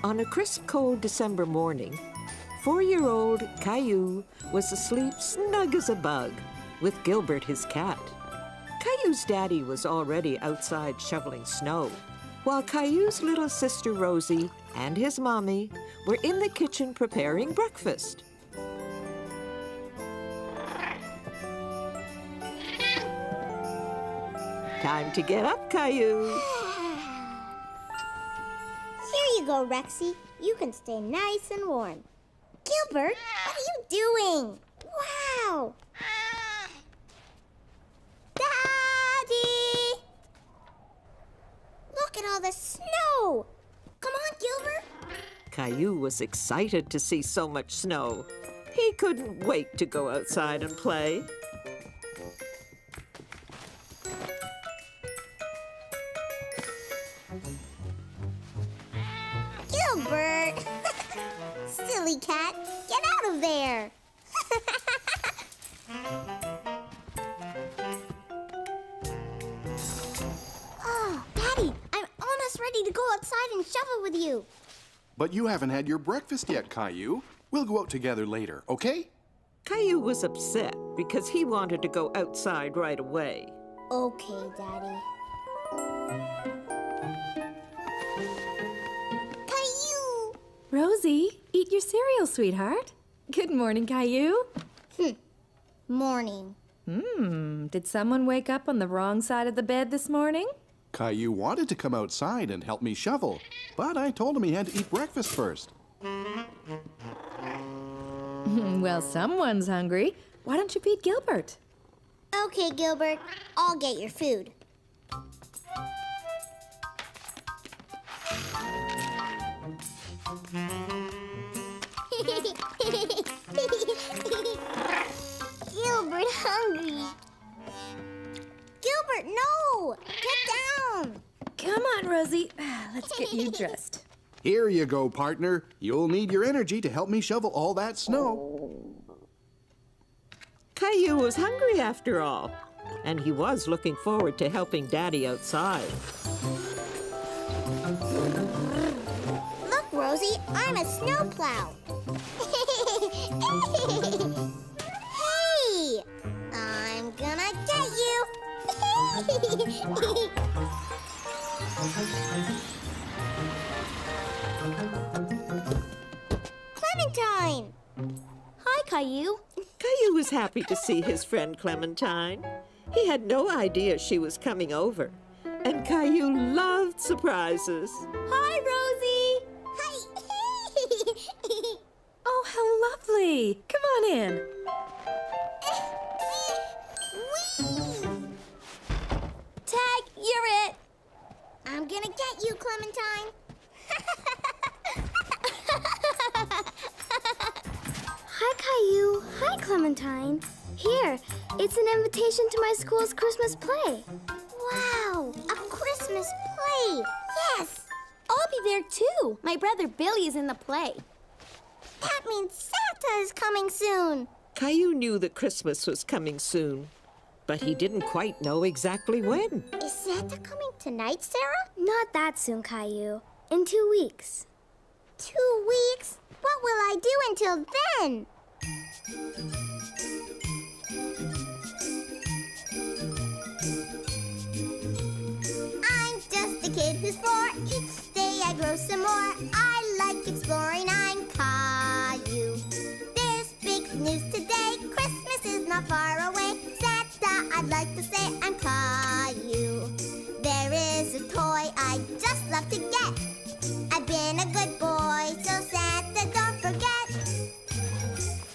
On a crisp, cold December morning, 4-year-old Caillou was asleep snug as a bug with Gilbert, his cat. Caillou's daddy was already outside shoveling snow, while Caillou's little sister Rosie and his mommy were in the kitchen preparing breakfast. Time to get up, Caillou. Here you go, Rexy. You can stay nice and warm. Gilbert, what are you doing? Wow! Daddy! Look at all the snow! Come on, Gilbert! Caillou was excited to see so much snow. He couldn't wait to go outside and play. Gilbert! Silly cat, get out of there! Oh, Daddy, I'm almost ready to go outside and shovel with you. But you haven't had your breakfast yet, Caillou. We'll go out together later, okay? Caillou was upset because he wanted to go outside right away. Okay, Daddy. Caillou! Rosie, eat your cereal, sweetheart. Good morning, Caillou. Morning. Did someone wake up on the wrong side of the bed this morning? Caillou wanted to come outside and help me shovel, but I told him he had to eat breakfast first. Well, someone's hungry. Why don't you feed Gilbert? Okay, Gilbert, I'll get your food. Gilbert hungry. Gilbert, no! Get down! Come on, Rosie. Let's get you dressed. Here you go, partner. You'll need your energy to help me shovel all that snow. Caillou was hungry after all, and he was looking forward to helping Daddy outside. Look, Rosie, I'm a snowplow. Hey! I'm gonna get you. Clementine! Hi, Caillou. Caillou was happy to see his friend Clementine. He had no idea she was coming over, and Caillou loved surprises. Hi, Rosie. Hi. Oh, how lovely. Come on in. Tag, you're it. I'm gonna get you, Clementine. Hi, Caillou. Hi, Clementine. Here, it's an invitation to my school's Christmas play. Wow, a Christmas play. Yes. I'll be there too. My brother Billy is in the play. That means Santa is coming soon. Caillou knew that Christmas was coming soon, but he didn't quite know exactly when. Is Santa coming tonight, Sarah? Not that soon, Caillou. In 2 weeks. 2 weeks? What will I do until then? I'm just a kid who's 4. Each day I grow some more. I like exploring. I'm Caillou. There's big news today. Christmas is not far away. Santa, I'd like to say I'm Caillou. There is a toy I just love to get. I've been a good boy, so Santa, don't forget.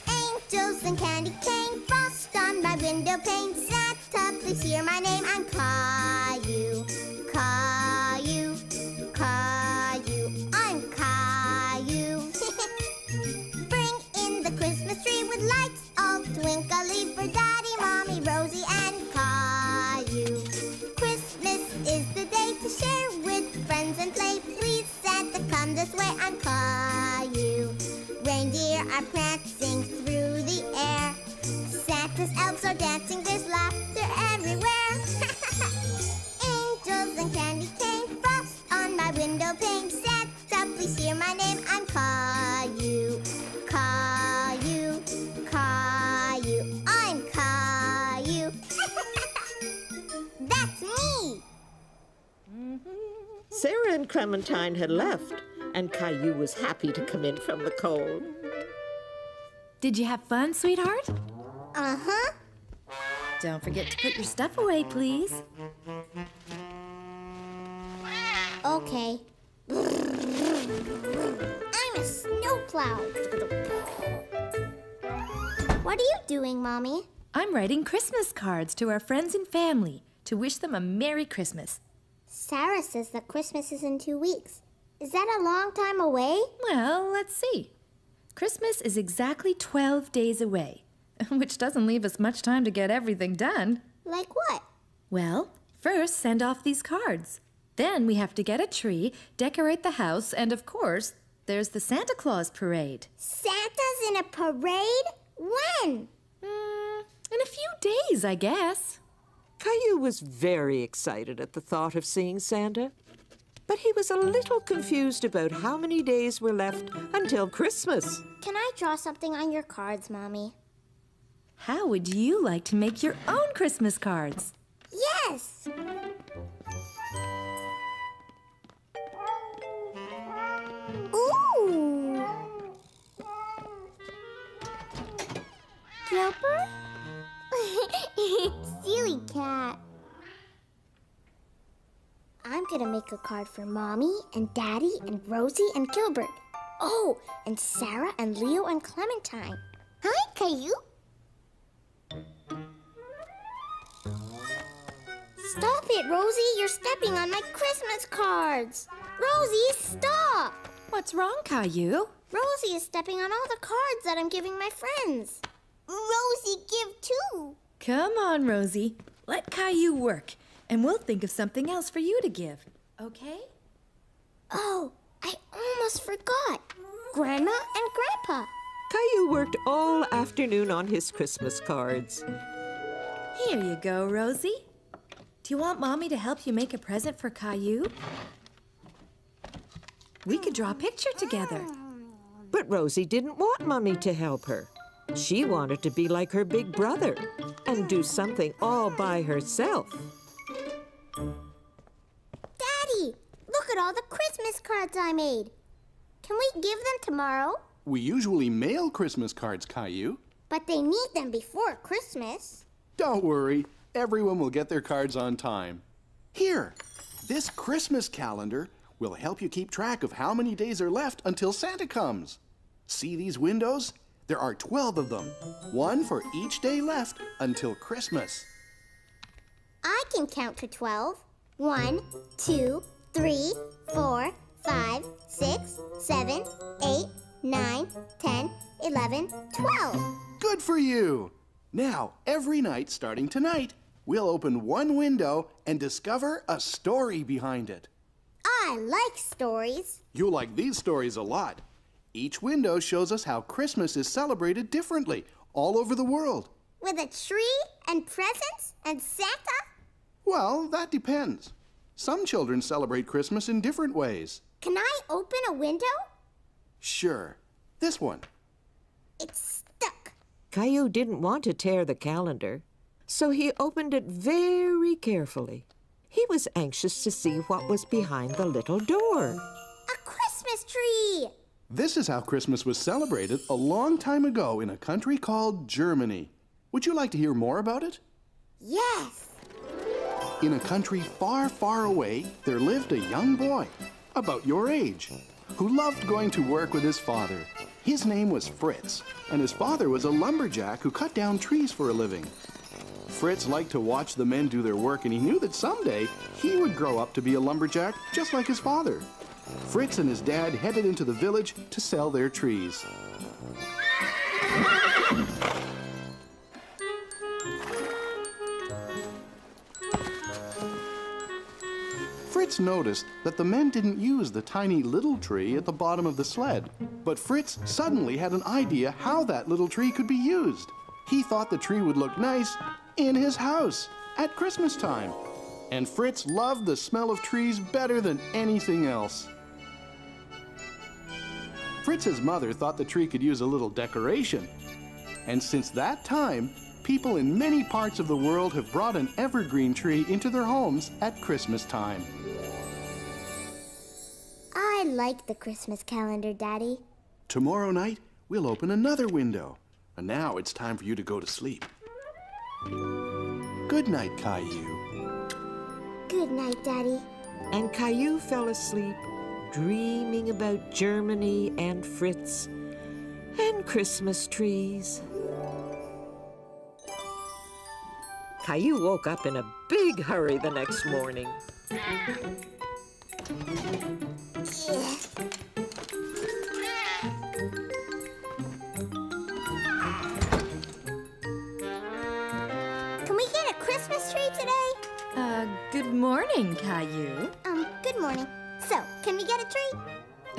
Angels and candy cane, frost on my window pane. Santa, please hear my name. I'm Caillou. Caillou, Caillou, I'm Caillou. Bring in the Christmas tree with lights all twinkly for Daddy, Mommy, Rosie, and Caillou. Christmas is the day to share with friends and play. Please, Santa, come this way. I'm Caillou. Reindeer are prancing through the air. Santa's elves are dancing. There's laughter everywhere. Angels and candy cane, frost on my window pane. Santa, and Clementine had left, and Caillou was happy to come in from the cold. Did you have fun, sweetheart? Uh-huh. Don't forget to put your stuff away, please. Okay. I'm a snowplow. What are you doing, Mommy? I'm writing Christmas cards to our friends and family to wish them a Merry Christmas. Sarah says that Christmas is in 2 weeks. Is that a long time away? Well, let's see. Christmas is exactly 12 days away, which doesn't leave us much time to get everything done. Like what? Well, first send off these cards. Then we have to get a tree, decorate the house, and of course, there's the Santa Claus parade. Santa's in a parade? When? In a few days, I guess. Caillou was very excited at the thought of seeing Santa, but he was a little confused about how many days were left until Christmas. Can I draw something on your cards, Mommy? How would you like to make your own Christmas cards? Yes! Ooh! Gilbert? Silly cat. I'm gonna make a card for Mommy and Daddy and Rosie and Gilbert. Oh, and Sarah and Leo and Clementine. Hi, Caillou. Stop it, Rosie. You're stepping on my Christmas cards. Rosie, stop. What's wrong, Caillou? Rosie is stepping on all the cards that I'm giving my friends. Rosie, give too. Come on, Rosie. Let Caillou work, and we'll think of something else for you to give, okay? Oh, I almost forgot. Grandma and Grandpa. Caillou worked all afternoon on his Christmas cards. Here you go, Rosie. Do you want Mommy to help you make a present for Caillou? We could draw a picture together. But Rosie didn't want Mummy to help her. She wanted to be like her big brother and do something all by herself. Daddy, look at all the Christmas cards I made. Can we give them tomorrow? We usually mail Christmas cards, Caillou. But they need them before Christmas. Don't worry. Everyone will get their cards on time. Here, this Christmas calendar will help you keep track of how many days are left until Santa comes. See these windows? There are 12 of them, one for each day left until Christmas. I can count to 12. 1, 2, 3, 4, 5, 6, 7, 8, 9, 10, 11, 12. Good for you! Now, every night starting tonight, we'll open one window and discover a story behind it. I like stories. You'll like these stories a lot. Each window shows us how Christmas is celebrated differently all over the world. With a tree and presents and Santa? Well, that depends. Some children celebrate Christmas in different ways. Can I open a window? Sure. This one. It's stuck. Caillou didn't want to tear the calendar, so he opened it very carefully. He was anxious to see what was behind the little door. A Christmas tree! This is how Christmas was celebrated a long time ago in a country called Germany. Would you like to hear more about it? Yes. In a country far, far away, there lived a young boy, about your age, who loved going to work with his father. His name was Fritz, and his father was a lumberjack who cut down trees for a living. Fritz liked to watch the men do their work, and he knew that someday he would grow up to be a lumberjack just like his father. Fritz and his dad headed into the village to sell their trees. Fritz noticed that the men didn't use the tiny little tree at the bottom of the sled. But Fritz suddenly had an idea how that little tree could be used. He thought the tree would look nice in his house at Christmas time. And Fritz loved the smell of trees better than anything else. Fritz's mother thought the tree could use a little decoration. And since that time, people in many parts of the world have brought an evergreen tree into their homes at Christmas time. like the Christmas calendar, Daddy. Tomorrow night, we'll open another window. And now it's time for you to go to sleep. Good night, Caillou. Good night, Daddy. And Caillou fell asleep, dreaming about Germany and Fritz and Christmas trees. Caillou woke up in a big hurry the next morning. Can we get a Christmas tree today? Good morning, Caillou. Good morning. So, can we get a tree?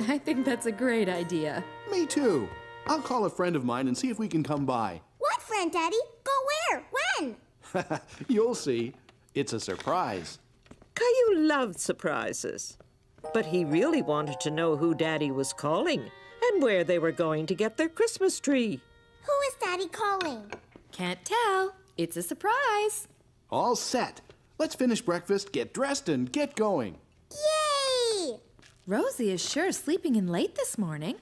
I think that's a great idea. Me too. I'll call a friend of mine and see if we can come by. What friend, Daddy? Go where? When? You'll see. It's a surprise. Caillou loved surprises, but he really wanted to know who Daddy was calling and where they were going to get their Christmas tree. Who is Daddy calling? Can't tell. It's a surprise. All set. Let's finish breakfast, get dressed, and get going. Yay! Rosie is sure sleeping in late this morning.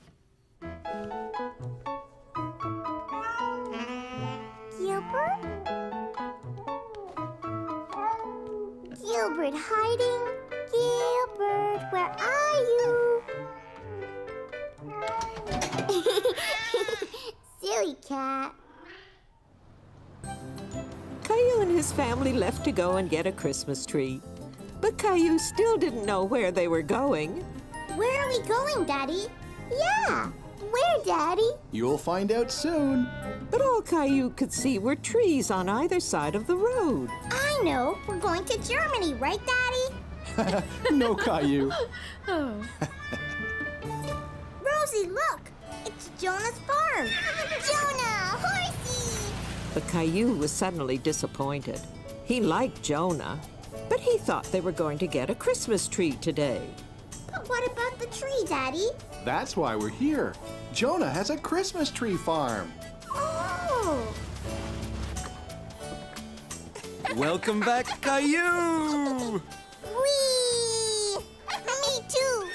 Gilbert? Gilbert hiding? Gilbert, where are you? Silly cat. Caillou and his family left to go and get a Christmas tree. But Caillou still didn't know where they were going. Where are we going, Daddy? Yeah, where, Daddy? You'll find out soon. But all Caillou could see were trees on either side of the road. I know, we're going to Germany, right, Daddy? No, Caillou. Oh. Rosie, look! It's Jonah's farm! Jonah! Horsey! But Caillou was suddenly disappointed. He liked Jonah, but he thought they were going to get a Christmas tree today. But what about the tree, Daddy? That's why we're here. Jonah has a Christmas tree farm. Oh! Welcome back, Caillou! Whee! Me too!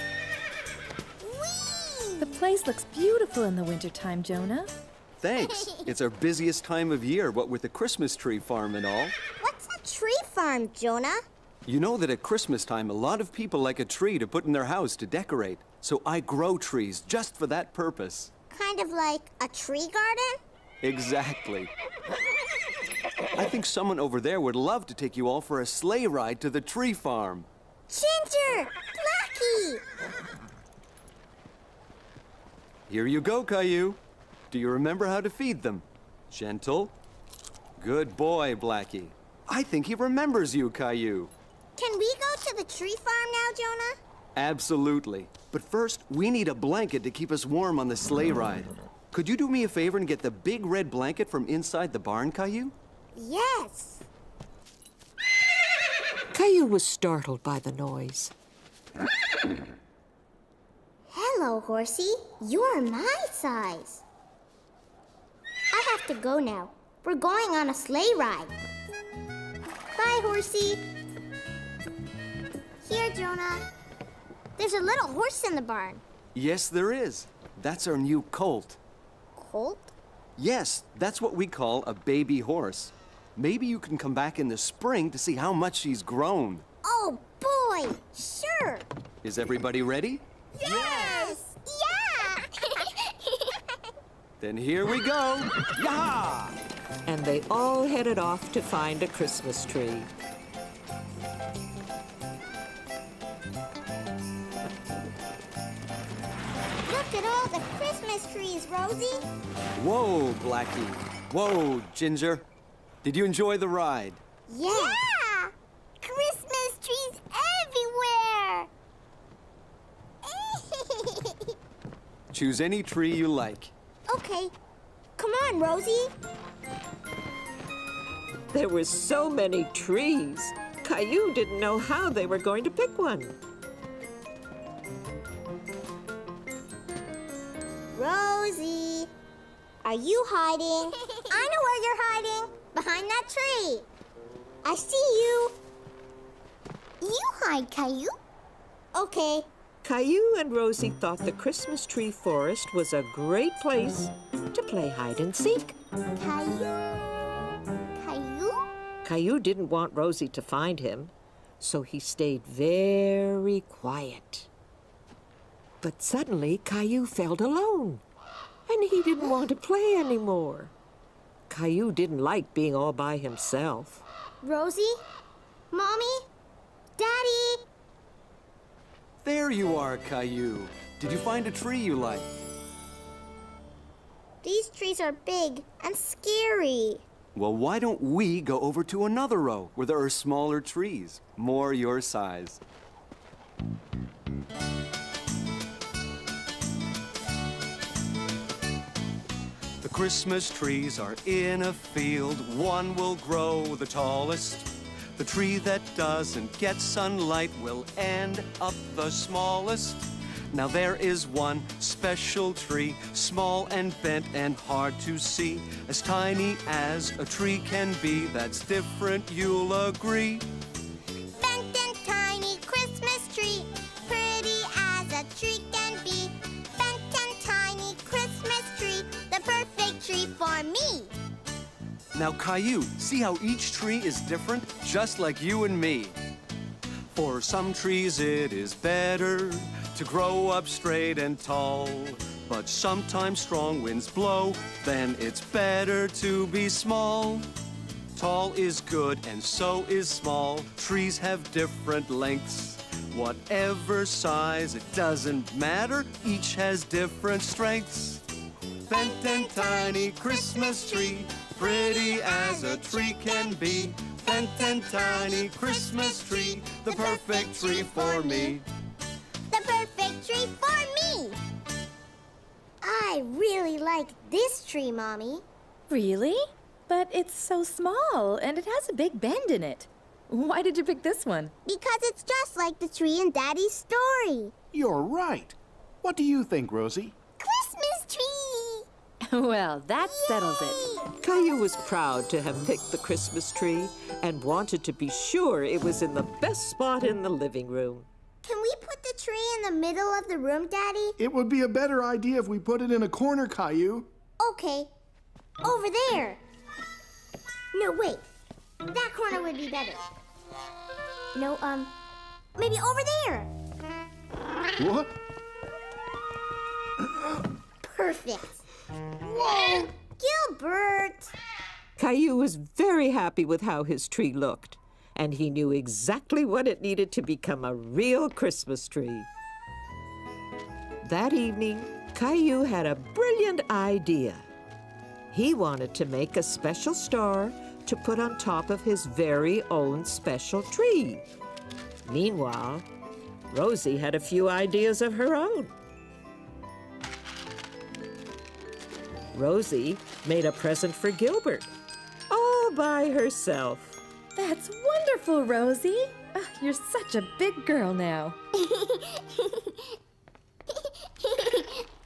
Whee! The place looks beautiful in the wintertime, Jonah. Thanks. It's our busiest time of year, what with the Christmas tree farm and all. What's a tree farm, Jonah? You know that at Christmas time, a lot of people like a tree to put in their house to decorate. So I grow trees just for that purpose. Kind of like a tree garden? Exactly. I think someone over there would love to take you all for a sleigh ride to the tree farm. Ginger! Blackie! Here you go, Caillou. Do you remember how to feed them? Gentle. Good boy, Blackie. I think he remembers you, Caillou. Can we go to the tree farm now, Jonah? Absolutely. But first, we need a blanket to keep us warm on the sleigh ride. Could you do me a favor and get the big red blanket from inside the barn, Caillou? Yes. Caillou was startled by the noise. Hello, Horsey. You're my size. I have to go now. We're going on a sleigh ride. Bye, Horsey. Here, Jonah. There's a little horse in the barn. Yes, there is. That's our new colt. Colt? Yes, that's what we call a baby horse. Maybe you can come back in the spring to see how much she's grown. Oh, boy! Sure! Is everybody ready? Yes! Yeah! Then here we go. Yah! And they all headed off to find a Christmas tree. Look at all the Christmas trees, Rosie. Whoa, Blackie. Whoa, Ginger. Did you enjoy the ride? Yeah! Christmas trees everywhere! Choose any tree you like. Okay. Come on, Rosie. There were so many trees. Caillou didn't know how they were going to pick one. Rosie, are you hiding? I know where you're hiding. Behind that tree. I see you. You hide, Caillou. Okay, Caillou and Rosie thought the Christmas tree forest was a great place to play hide and seek. Caillou? Caillou? Caillou didn't want Rosie to find him, so he stayed very quiet. But suddenly, Caillou felt alone, and he didn't want to play anymore. Caillou didn't like being all by himself. Rosie? Mommy? Daddy? There you are, Caillou. Did you find a tree you like? These trees are big and scary. Well, why don't we go over to another row where there are smaller trees, more your size? The Christmas trees are in a field. One will grow the tallest. The tree that doesn't get sunlight will end up the smallest. Now there is one special tree, small and bent and hard to see, as tiny as a tree can be. That's different, you'll agree. Bent and tiny Christmas tree, pretty as a tree can be. Bent and tiny Christmas tree, the perfect tree for me. Now, Caillou, see how each tree is different, just like you and me. For some trees it is better to grow up straight and tall, but sometimes strong winds blow, then it's better to be small. Tall is good and so is small. Trees have different lengths. Whatever size, it doesn't matter, each has different strengths. Bent and tiny Christmas tree, pretty as a tree can be. Bent and tiny Christmas tree, the perfect tree for me. The perfect tree for me. I really like this tree, Mommy. Really? But it's so small, and it has a big bend in it. Why did you pick this one? Because it's just like the tree in Daddy's story. You're right. What do you think, Rosie? Christmas tree! Well, that settles it. Caillou was proud to have picked the Christmas tree and wanted to be sure it was in the best spot in the living room. Can we put the tree in the middle of the room, Daddy? It would be a better idea if we put it in a corner, Caillou. Okay. Over there. No, wait. That corner would be better. No, maybe over there. What? Perfect. Whoa! Gilbert! Caillou was very happy with how his tree looked, and he knew exactly what it needed to become a real Christmas tree. That evening, Caillou had a brilliant idea. He wanted to make a special star to put on top of his very own special tree. Meanwhile, Rosie had a few ideas of her own. Rosie made a present for Gilbert, all by herself. That's wonderful, Rosie. You're such a big girl now.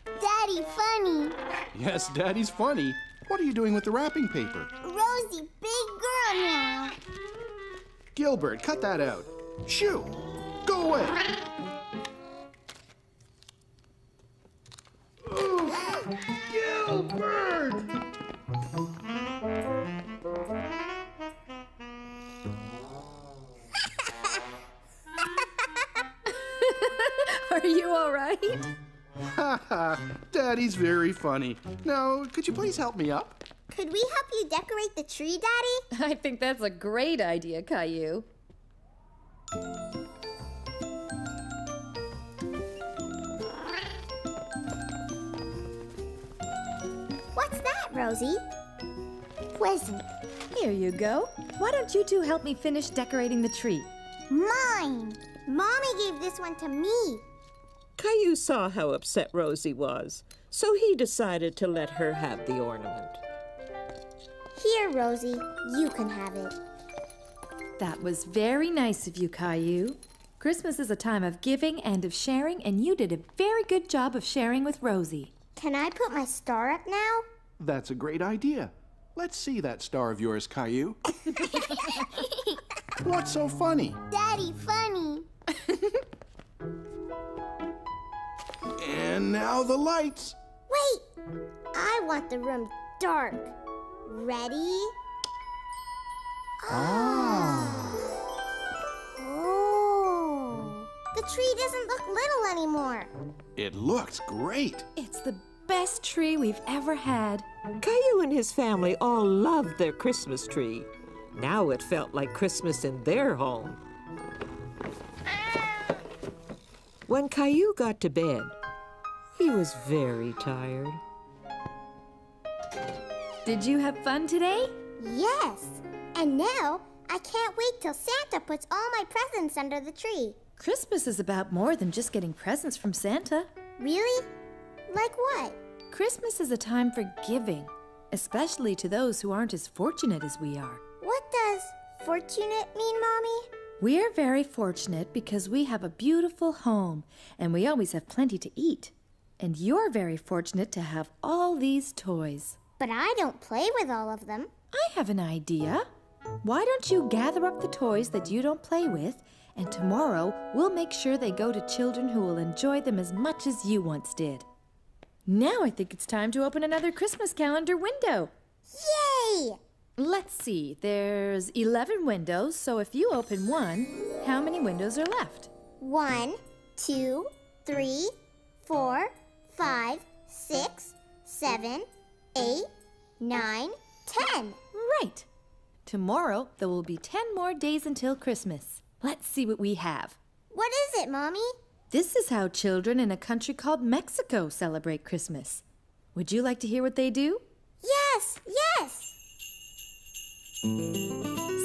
Daddy, funny. Yes, Daddy's funny. What are you doing with the wrapping paper? Rosie, big girl now. Gilbert, cut that out. Shoo! Go away! Ooh, Gilbert! Are you all right? Ha ha! Daddy's very funny. Now, could you please help me up? Could we help you decorate the tree, Daddy? I think that's a great idea, Caillou. What's that, Rosie? Present. Here you go. Why don't you two help me finish decorating the tree? Mine. Mommy gave this one to me. Caillou saw how upset Rosie was, so he decided to let her have the ornament. Here, Rosie, you can have it. That was very nice of you, Caillou. Christmas is a time of giving and of sharing, and you did a very good job of sharing with Rosie. Can I put my star up now? That's a great idea. Let's see that star of yours, Caillou. What's so funny? Daddy, funny. And now the lights. Wait! I want the room dark. Ready? Oh. The tree doesn't look little anymore. It looks great. It's the best tree we've ever had. Caillou and his family all loved their Christmas tree. Now it felt like Christmas in their home. When Caillou got to bed, he was very tired. Did you have fun today? Yes. And now I can't wait till Santa puts all my presents under the tree. Christmas is about more than just getting presents from Santa. Really? Like what? Christmas is a time for giving, especially to those who aren't as fortunate as we are. What does fortunate mean, Mommy? We are very fortunate because we have a beautiful home and we always have plenty to eat. And you're very fortunate to have all these toys. But I don't play with all of them. I have an idea. Why don't you gather up the toys that you don't play with, and tomorrow we'll make sure they go to children who will enjoy them as much as you once did. Now I think it's time to open another Christmas calendar window. Yay! Let's see, there's 11 windows, so if you open one, how many windows are left? 1, 2, 3, 4, 5, 6, 7, 8, 9, 10. Right. Tomorrow, there will be 10 more days until Christmas. Let's see what we have. What is it, Mommy? This is how children in a country called Mexico celebrate Christmas. Would you like to hear what they do? Yes, yes!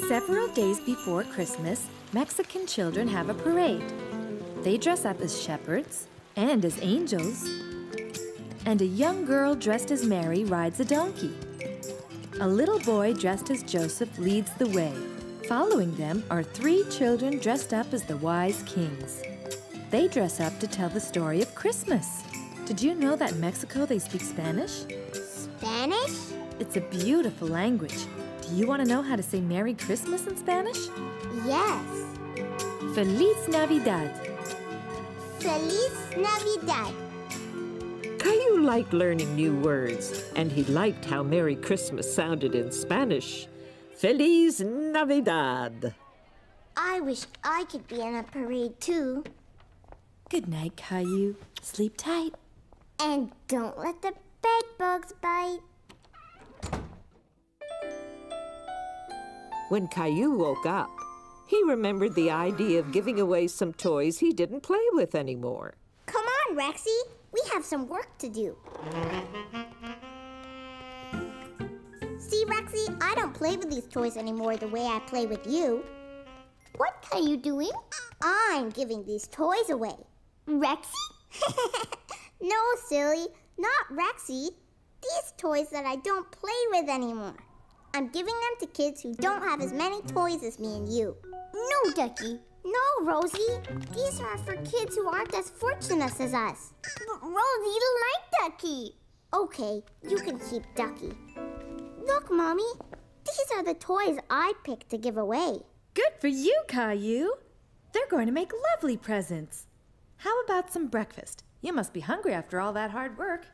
Several days before Christmas, Mexican children have a parade. They dress up as shepherds and as angels. And a young girl dressed as Mary rides a donkey. A little boy dressed as Joseph leads the way. Following them are 3 children dressed up as the wise kings. They dress up to tell the story of Christmas. Did you know that in Mexico they speak Spanish? Spanish? It's a beautiful language. Do you want to know how to say Merry Christmas in Spanish? Yes. Feliz Navidad. Feliz Navidad. Caillou liked learning new words, and he liked how Merry Christmas sounded in Spanish. Feliz Navidad. I wish I could be in a parade too. Good night, Caillou. Sleep tight. And don't let the bed bugs bite. When Caillou woke up, he remembered the idea of giving away some toys he didn't play with anymore. Come on, Rexy. We have some work to do. See, Rexy, I don't play with these toys anymore the way I play with you. What are you doing? I'm giving these toys away. Rexy? No, silly, not Rexy. These toys that I don't play with anymore. I'm giving them to kids who don't have as many toys as me and you. No, Ducky. No, Rosie. These are for kids who aren't as fortunate as us. But Rosie, you like Ducky. Okay, you can keep Ducky. Look, Mommy. These are the toys I picked to give away. Good for you, Caillou. They're going to make lovely presents. How about some breakfast? You must be hungry after all that hard work.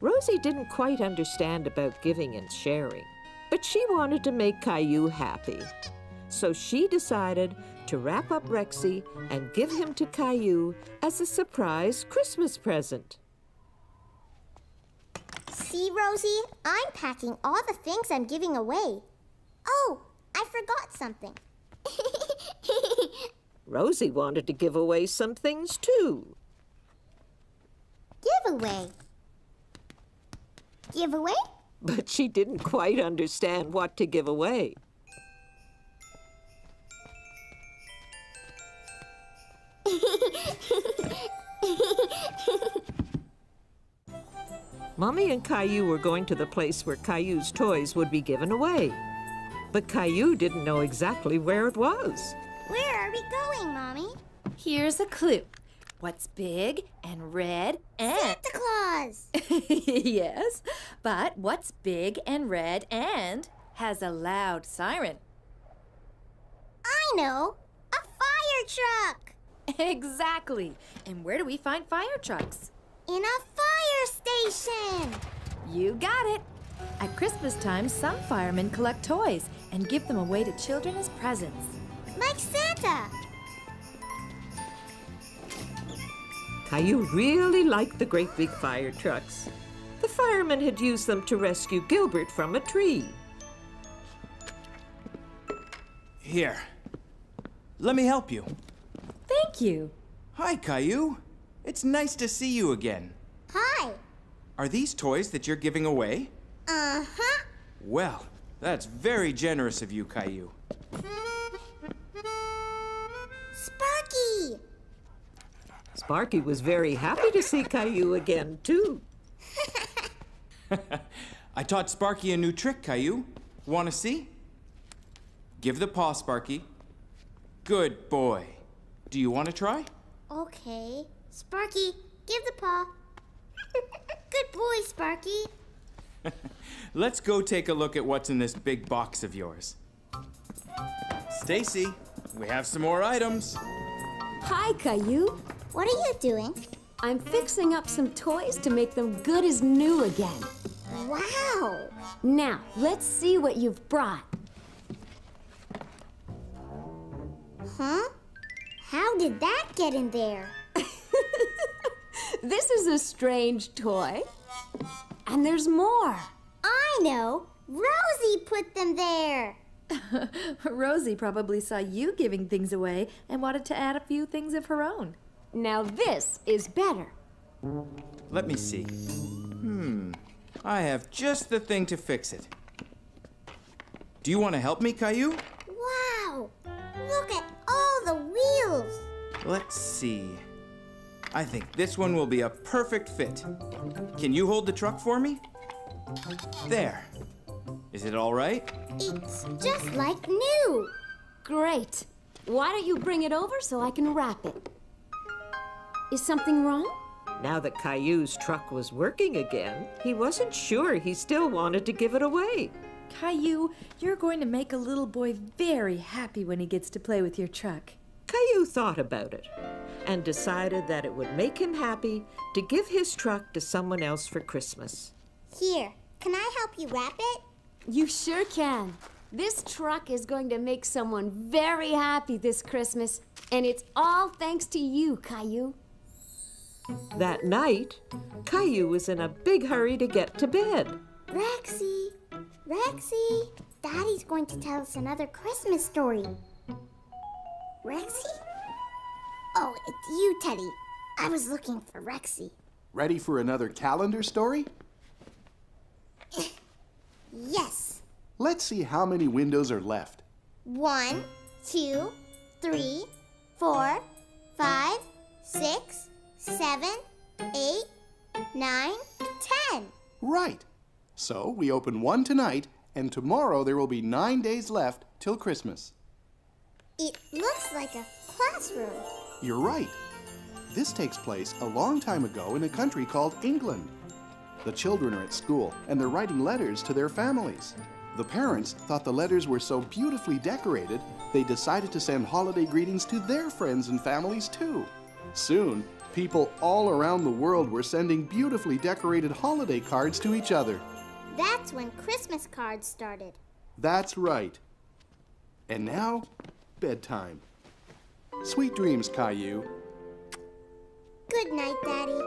Rosie didn't quite understand about giving and sharing, but she wanted to make Caillou happy. So she decided to wrap up Rexy and give him to Caillou as a surprise Christmas present. See, Rosie? I'm packing all the things I'm giving away. Oh, I forgot something. Rosie wanted to give away some things too. Giveaway. Giveaway? But she didn't quite understand what to give away. Mommy and Caillou were going to the place where Caillou's toys would be given away. But Caillou didn't know exactly where it was. Where are we going, Mommy? Here's a clue. What's big and red and... Santa Claus! Yes, but what's big and red and has a loud siren? I know! A fire truck! Exactly. And where do we find fire trucks? In a fire station. You got it. At Christmas time, some firemen collect toys and give them away to children as presents. Like Santa. Caillou really liked the great big fire trucks. The firemen had used them to rescue Gilbert from a tree. Here. Let me help you. Thank you. Hi, Caillou. It's nice to see you again. Hi. Are these toys that you're giving away? Uh-huh. Well, that's very generous of you, Caillou. Sparky. Sparky was very happy to see Caillou again, too. I taught Sparky a new trick, Caillou. Want to see? Give the paw, Sparky. Good boy. Do you want to try? Okay. Sparky, give the paw. Good boy, Sparky. Let's go take a look at what's in this big box of yours. Stacy, we have some more items. Hi, Caillou. What are you doing? I'm fixing up some toys to make them good as new again. Wow. Now, let's see what you've brought. Huh? How did that get in there? This is a strange toy. And there's more. I know. Rosie put them there. Rosie probably saw you giving things away and wanted to add a few things of her own. Now this is better. Let me see. I have just the thing to fix it. Do you want to help me, Caillou? Wow. Look at all the wheels. Let's see. I think this one will be a perfect fit. Can you hold the truck for me? There. Is it all right? It's just like new. Great. Why don't you bring it over so I can wrap it? Is something wrong? Now that Caillou's truck was working again, he wasn't sure he still wanted to give it away. Caillou, you're going to make a little boy very happy when he gets to play with your truck. Caillou thought about it and decided that it would make him happy to give his truck to someone else for Christmas. Here, can I help you wrap it? You sure can. This truck is going to make someone very happy this Christmas, and it's all thanks to you, Caillou. That night, Caillou was in a big hurry to get to bed. Rexy, Rexy, Daddy's going to tell us another Christmas story. Rexy? Oh, it's you, Teddy. I was looking for Rexy. Ready for another calendar story? Yes. Let's see how many windows are left. 1, 2, 3, 4, 5, 6, 7, 8, 9, 10. Right. So we open one tonight, and tomorrow there will be 9 days left till Christmas. It looks like a classroom. You're right. This takes place a long time ago in a country called England. The children are at school, and they're writing letters to their families. The parents thought the letters were so beautifully decorated, they decided to send holiday greetings to their friends and families too. Soon, people all around the world were sending beautifully decorated holiday cards to each other. That's when Christmas cards started. That's right. And now, bedtime. Sweet dreams, Caillou. Good night, Daddy.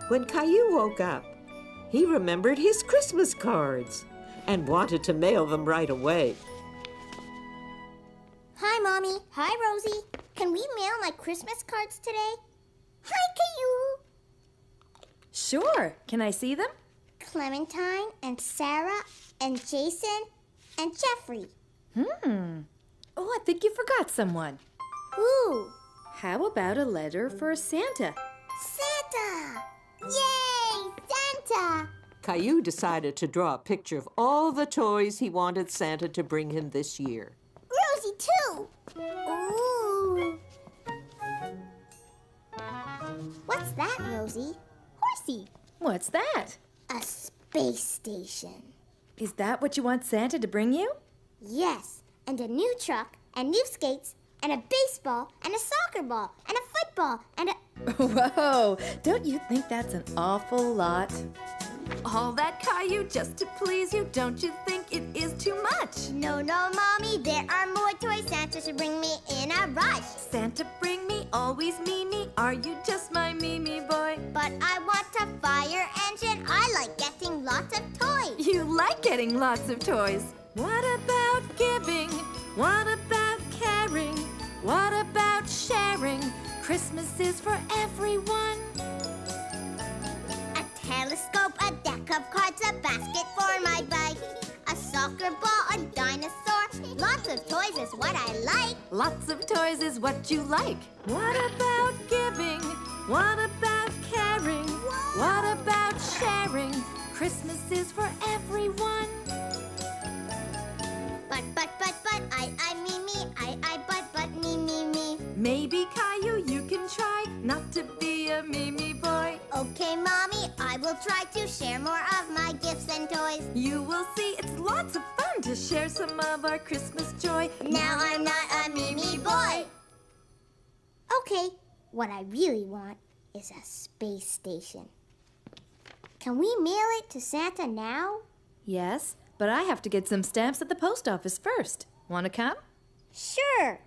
When Caillou woke up, he remembered his Christmas cards and wanted to mail them right away. Hi, Mommy. Hi, Rosie. Can we mail my Christmas cards today? Hi, Caillou. Sure. Can I see them? Clementine and Sarah and Jason and Jeffrey. Oh, I think you forgot someone. Who? How about a letter for Santa? Santa! Yay! Santa! Caillou decided to draw a picture of all the toys he wanted Santa to bring him this year. Rosie, too! Ooh! What's that, Rosie? Horsey. What's that? A space station. Is that what you want Santa to bring you? Yes, and a new truck, and new skates, and a baseball, and a soccer ball, and a football, and a... Whoa, don't you think that's an awful lot? All that, Caillou, just to please you. Don't you think it is too much? No, Mommy, there are more toys. Santa should bring me in a rush. Santa, bring me, always me. Are you just my Mimi boy? But I want a fire engine. I like getting lots of toys. You like getting lots of toys. What about giving? What about caring? What about sharing? Christmas is for everyone. A telescope, a deck of cards, a basket for my bike, a soccer ball, a dinosaur. Lots of toys is what I like. Lots of toys is what you like. What about giving? What about caring? What about sharing? Christmas is for everyone. Me. Maybe, Caillou, you can try not to be a Mimi boy. Okay, Mommy, I will try to share more of my gifts and toys. You will see it's lots of fun to share some of our Christmas joy. Now I'm not a Mimi boy. Okay, what I really want is a space station. Can we mail it to Santa now? Yes, but I have to get some stamps at the post office first. Want to come? Sure.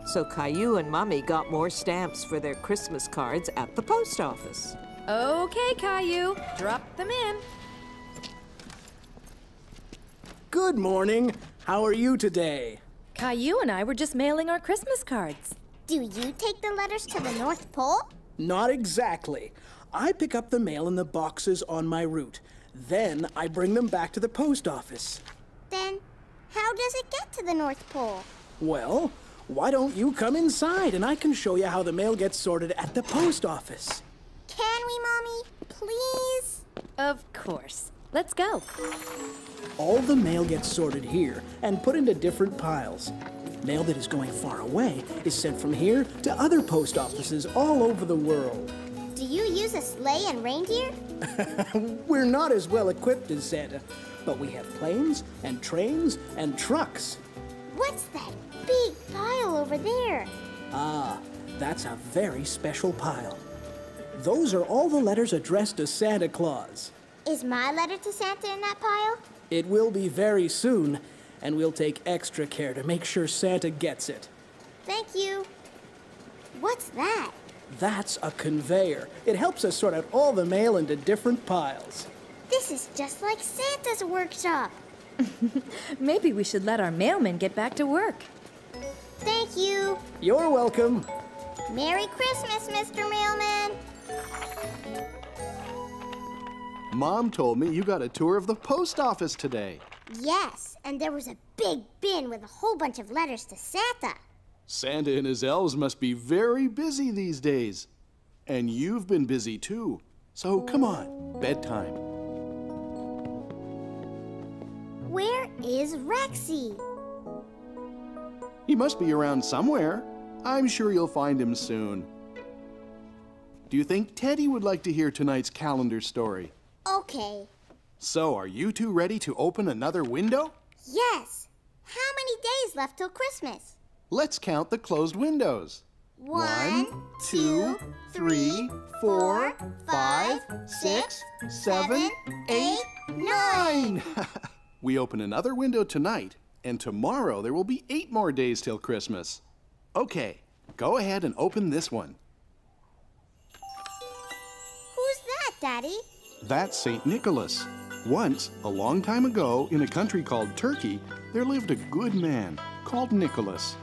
So Caillou and Mommy got more stamps for their Christmas cards at the post office. Okay, Caillou, drop them in. Good morning. How are you today? Caillou and I were just mailing our Christmas cards. Do you take the letters to the North Pole? Not exactly. I pick up the mail in the boxes on my route. Then I bring them back to the post office. Then how does it get to the North Pole? Well, why don't you come inside and I can show you how the mail gets sorted at the post office. Can we, Mommy? Please? Of course. Let's go. All the mail gets sorted here and put into different piles. Mail that is going far away is sent from here to other post offices all over the world. Do you use a sleigh and reindeer? We're not as well equipped as Santa, but we have planes and trains and trucks. What's that big pile over there? Ah, that's a very special pile. Those are all the letters addressed to Santa Claus. Is my letter to Santa in that pile? It will be very soon, and we'll take extra care to make sure Santa gets it. Thank you. What's that? That's a conveyor. It helps us sort out all the mail into different piles. This is just like Santa's workshop. Maybe we should let our mailman get back to work. Thank you. You're welcome. Merry Christmas, Mr. Mailman. Mom told me you got a tour of the post office today. Yes, and there was a big bin with a whole bunch of letters to Santa. Santa and his elves must be very busy these days. And you've been busy too. So come on, bedtime. Where is Rexy? He must be around somewhere. I'm sure you'll find him soon. Do you think Teddy would like to hear tonight's calendar story? Okay. So, are you two ready to open another window? Yes. How many days left till Christmas? Let's count the closed windows. 1, 2, 3, 4, 5, 6, 7, 8, 9. We open another window tonight, and tomorrow there will be 8 more days till Christmas. Okay, go ahead and open this one. Who's that, Daddy? That's St. Nicholas. Once, a long time ago, in a country called Turkey, there lived a good man called Nicholas.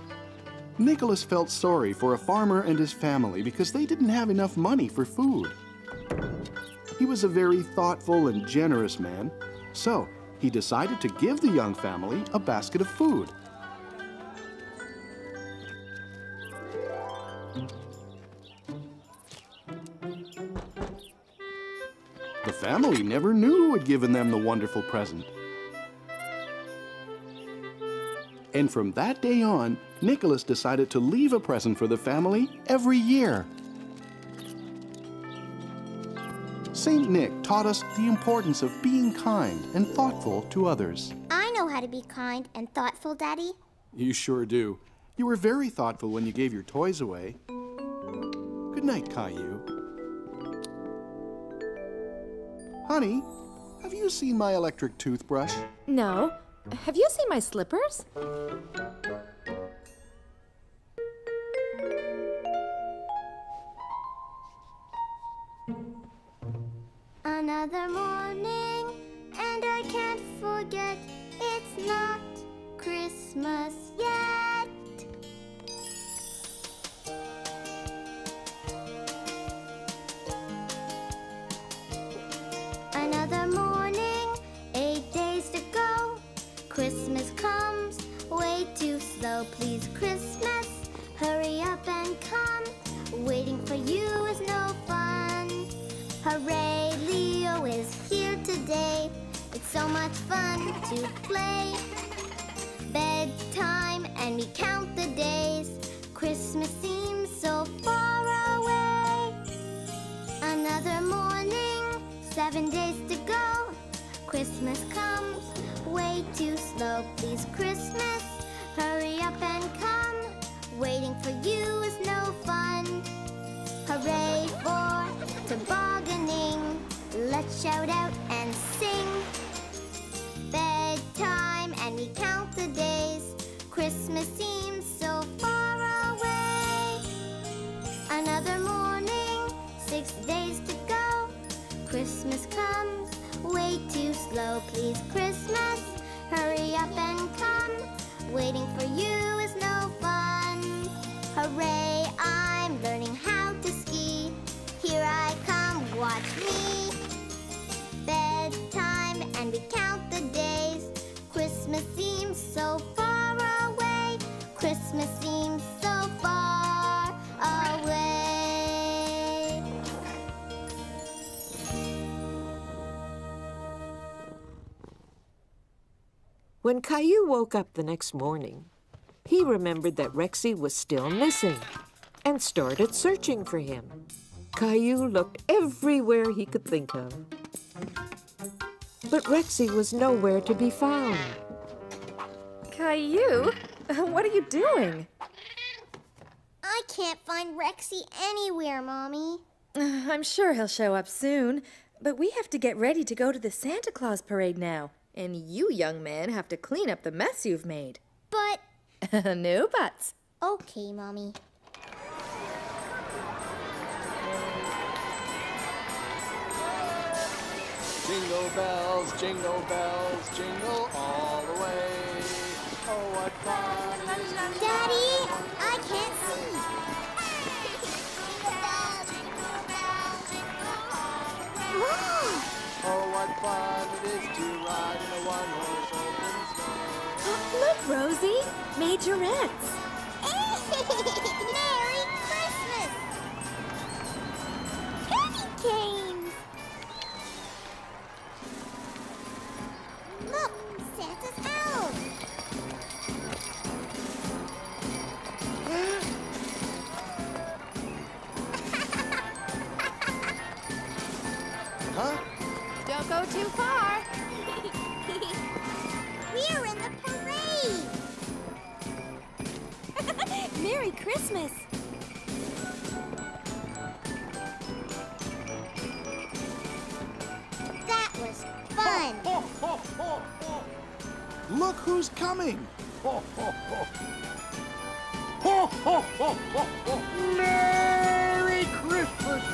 Nicholas felt sorry for a farmer and his family because they didn't have enough money for food. He was a very thoughtful and generous man, so he decided to give the young family a basket of food. The family never knew who had given them the wonderful present. And from that day on, Nicholas decided to leave a present for the family every year. Saint Nick taught us the importance of being kind and thoughtful to others. I know how to be kind and thoughtful, Daddy. You sure do. You were very thoughtful when you gave your toys away. Good night, Caillou. Honey, have you seen my electric toothbrush? No. Have you seen my slippers? Another morning, and I can't forget it's not Christmas yet. Another morning, 8 days to go. Christmas comes way too slow. Please, Christmas, hurry up and come. Waiting for you is no fun. Hooray, Leo is here today. It's so much fun to play. Bedtime and we count the days. Christmas seems so far away. Another morning, 7 days to go. Christmas comes way too slow. Please, Christmas, hurry up and come. Waiting for you is no fun. Hooray for tobogganing. Let's shout out and sing. Bedtime and we count the days. Christmas seems so far away. Another morning, 6 days to go. Christmas comes way too slow. Please, Christmas, hurry up and come. Waiting for you is no fun. Hooray, I'm learning how to ski. Here I come, watch me. Bedtime and we count the days. Christmas seems so far away. Christmas seems so far away. When Caillou woke up the next morning, he remembered that Rexy was still missing and started searching for him. Caillou looked everywhere he could think of. But Rexy was nowhere to be found. Caillou, what are you doing? I can't find Rexy anywhere, Mommy. I'm sure he'll show up soon, but we have to get ready to go to the Santa Claus parade now. And you, young man, have to clean up the mess you've made. But... No buts. Okay, Mommy. Jingle bells, jingle all the way. Oh, what fun it is. Daddy, I can't see. Whoa! Oh, what fun it is to ride in a one-horse open sleigh. Look, Rosie, majorettes. Merry Christmas! Candy canes! Look, Santa's elf! Huh? Don't go too far. We're in the parade! Merry Christmas. That was fun! Look who's coming! Merry Christmas!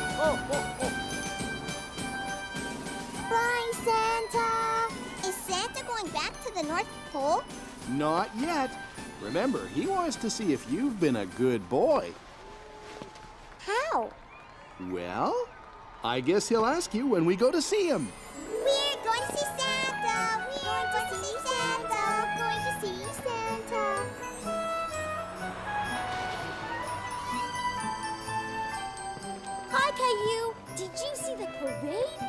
Bye, Santa! Is Santa going back to the North Pole? Not yet. Remember, he wants to see if you've been a good boy. How? Well, I guess he'll ask you when we go to see him. We're going to see Santa! We're going to see Santa! Going to see Santa! Hi, Caillou. Did you see the parade?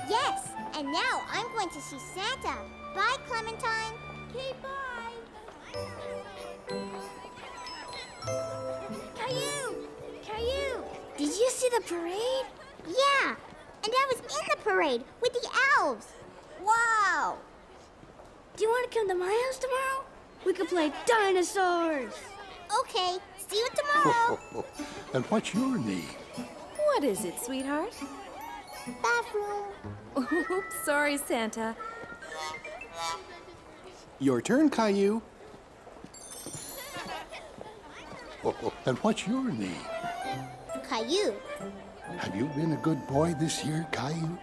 Yes, and now I'm going to see Santa. Bye, Clementine. Okay, bye. Caillou! Caillou! Did you see the parade? Yeah, and I was in the parade with the elves. Wow! Do you want to come to my house tomorrow? We could play dinosaurs. Okay, see you tomorrow. And what's your name? What is it, sweetheart? Bathroom. Oops, sorry, Santa. Your turn, Caillou. And what's your name? Caillou. Have you been a good boy this year, Caillou?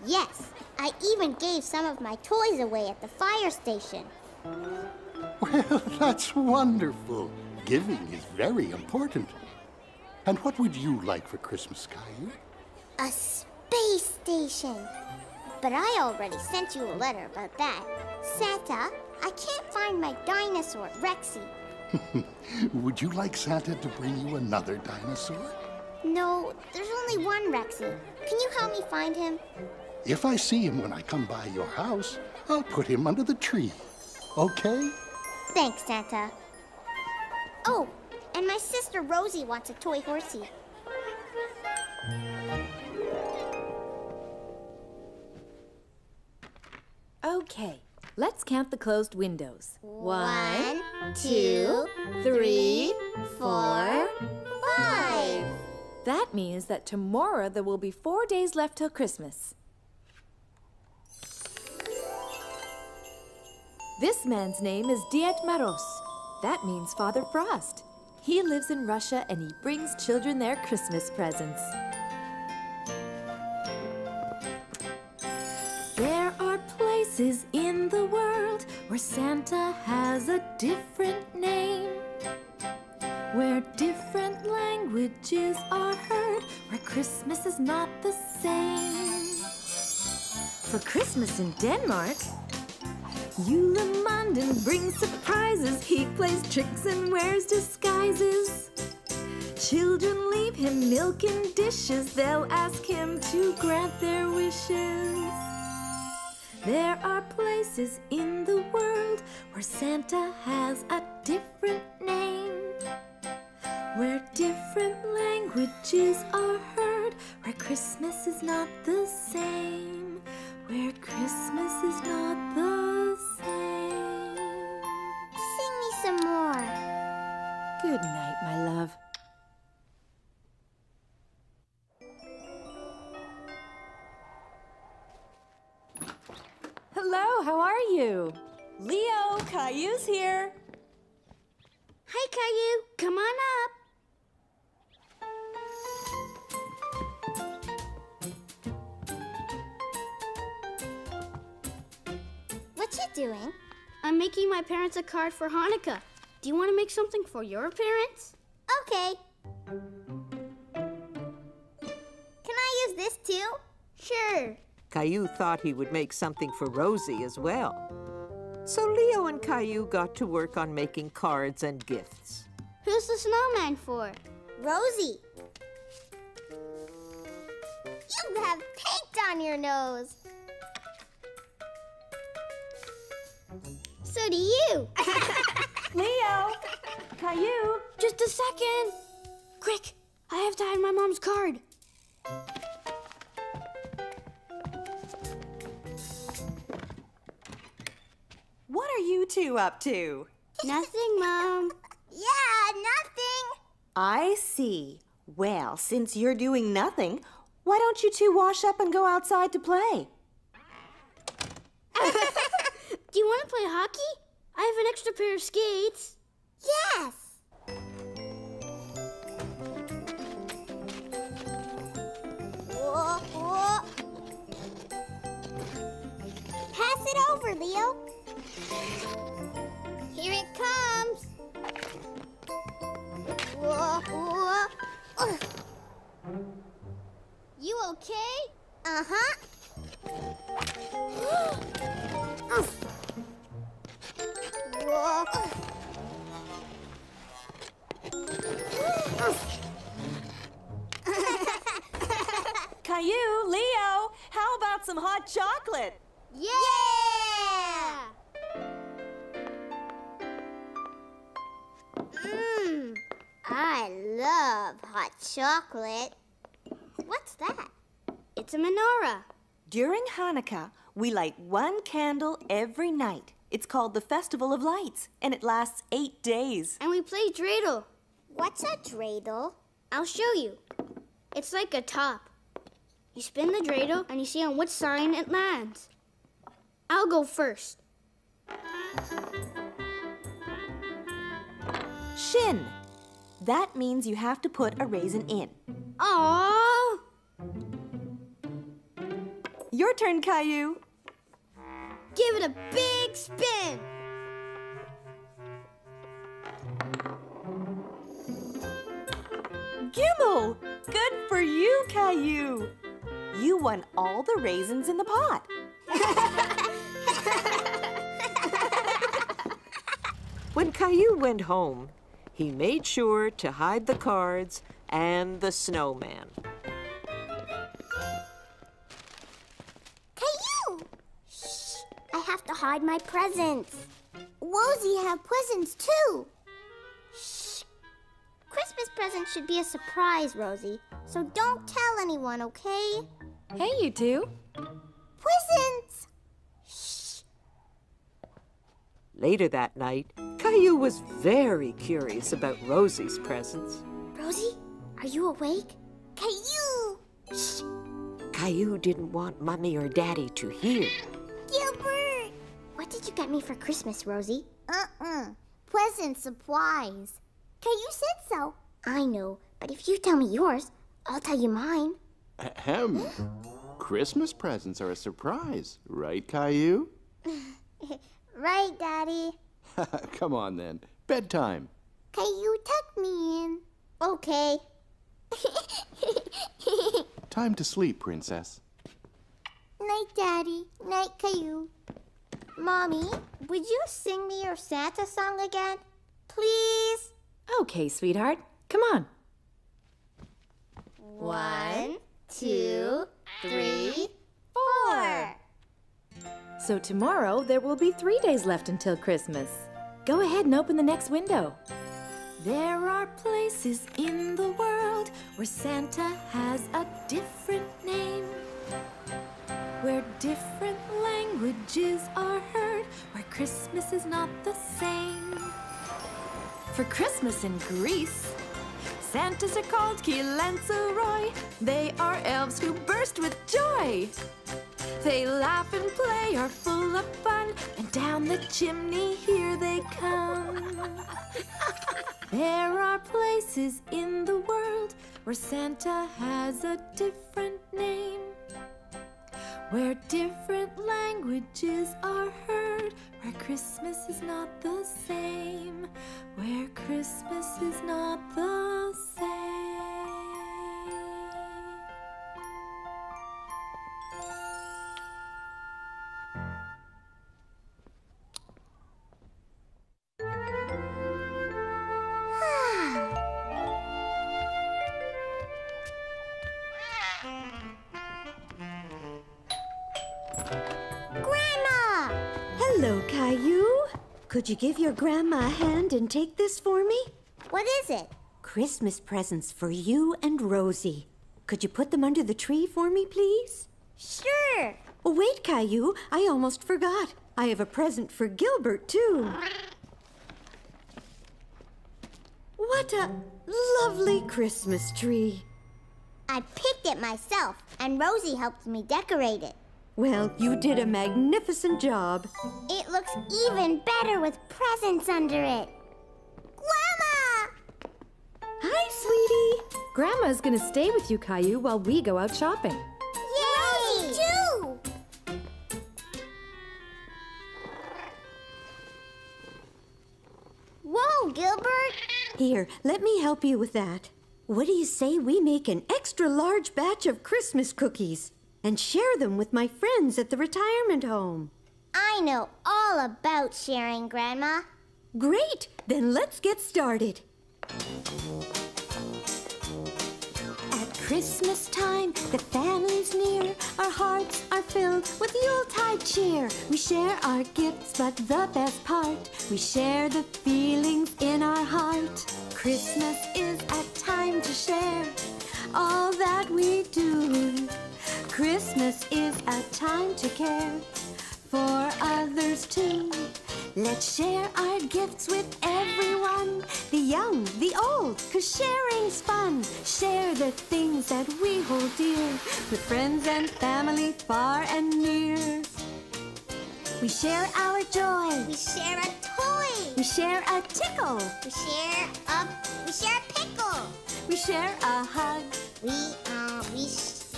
Yes, I even gave some of my toys away at the fire station. Well, that's wonderful. Giving is very important. And what would you like for Christmas, Caillou? A space station. But I already sent you a letter about that. Santa, I can't find my dinosaur, Rexy. Would you like Santa to bring you another dinosaur? No, there's only one Rexy. Can you help me find him? If I see him when I come by your house, I'll put him under the tree. Okay? Thanks, Santa. Oh, and my sister Rosie wants a toy horsey. Okay, let's count the closed windows. 1, 2, 3, 4, 5. That means that tomorrow there will be 4 days left till Christmas. This man's name is Diet Maros. That means Father Frost. He lives in Russia and he brings children their Christmas presents. There are places in the world where Santa has a different name, where different languages are heard, where Christmas is not the same. For Christmas in Denmark, Julemanden brings surprises. He plays tricks and wears disguises. Children leave him milk in dishes. They'll ask him to grant their wishes. There are places in the world where Santa has a different name, where different languages are heard, where Christmas is not the same, where Christmas is not the same. Sing me some more. Good night, my love. Hello, how are you? Leo, Caillou's here. Hi, Caillou. Come on up. What you doing? I'm making my parents a card for Hanukkah. Do you want to make something for your parents? Okay. Can I use this too? Sure. Caillou thought he would make something for Rosie as well. So Leo and Caillou got to work on making cards and gifts. Who's the snowman for? Rosie. You have paint on your nose. So do you. Leo, Caillou. Just a second. Quick, I have to hide my mom's card. What are you two up to? Nothing, Mom. Yeah, nothing. I see. Well, since you're doing nothing, why don't you two wash up and go outside to play? Do you want to play hockey? I have an extra pair of skates. Yes. Whoa, whoa. Pass it over, Leo. Here it comes. Whoa, whoa. Ugh. You okay? Uh-huh. Whoa. Caillou, Leo, how about some hot chocolate? Yeah! I love hot chocolate. What's that? It's a menorah. During Hanukkah, we light one candle every night. It's called the Festival of Lights, and it lasts 8 days. And we play dreidel. What's a dreidel? I'll show you. It's like a top. You spin the dreidel and you see on which sign it lands. I'll go first. Shin. That means you have to put a raisin in. Aww! Your turn, Caillou. Give it a big spin. Gimel! Good for you, Caillou. You won all the raisins in the pot. When Caillou went home, he made sure to hide the cards and the snowman. Caillou! Shh! I have to hide my presents. Rosie have presents too. Shh! Christmas presents should be a surprise, Rosie. So don't tell anyone, okay? Hey, you two. Presents! Shh! Later that night, Caillou was very curious about Rosie's presents. Rosie, are you awake? Caillou! Shh! Caillou didn't want Mommy or Daddy to hear. Gilbert! What did you get me for Christmas, Rosie? Present surprise. Caillou said so. I know, but if you tell me yours, I'll tell you mine. Ahem. Christmas presents are a surprise, right, Caillou? Right, Daddy. Come on, then. Bedtime. Caillou, tuck me in. Okay. Time to sleep, Princess. Night, Daddy. Night, Caillou. Mommy, would you sing me your Santa song again? Please? Okay, sweetheart. Come on. 1, 2, 3, 4. So tomorrow, there will be 3 days left until Christmas. Go ahead and open the next window. There are places in the world where Santa has a different name, where different languages are heard, where Christmas is not the same. For Christmas in Greece, Santas are called Kilansaroi. They are elves who burst with joy. They laugh and play, are full of fun, and down the chimney here they come. There are places in the world where Santa has a different name, where different languages are heard, where Christmas is not the same, where Christmas is not the same. Hello, Caillou. Could you give your grandma a hand and take this for me? What is it? Christmas presents for you and Rosie. Could you put them under the tree for me, please? Sure. Oh, wait, Caillou. I almost forgot. I have a present for Gilbert, too. What a lovely Christmas tree. I picked it myself, and Rosie helped me decorate it. Well, you did a magnificent job. It looks even better with presents under it. Grandma! Hi, sweetie. Grandma's gonna stay with you, Caillou, while we go out shopping. Yay! Rosie, too! Whoa, Gilbert! Here, let me help you with that. What do you say we make an extra large batch of Christmas cookies and share them with my friends at the retirement home? I know all about sharing, Grandma. Great! Then let's get started. At Christmas time, the family's near. Our hearts are filled with Yuletide cheer. We share our gifts, but the best part, we share the feelings in our heart. Christmas is a time to share all that we do. Christmas is a time to care for others too. Let's share our gifts with everyone, the young, the old, 'cause sharing's fun. Share the things that we hold dear with friends and family far and near. We share our joy. We share a toy. We share a tickle. We share a pickle. We share a hug. We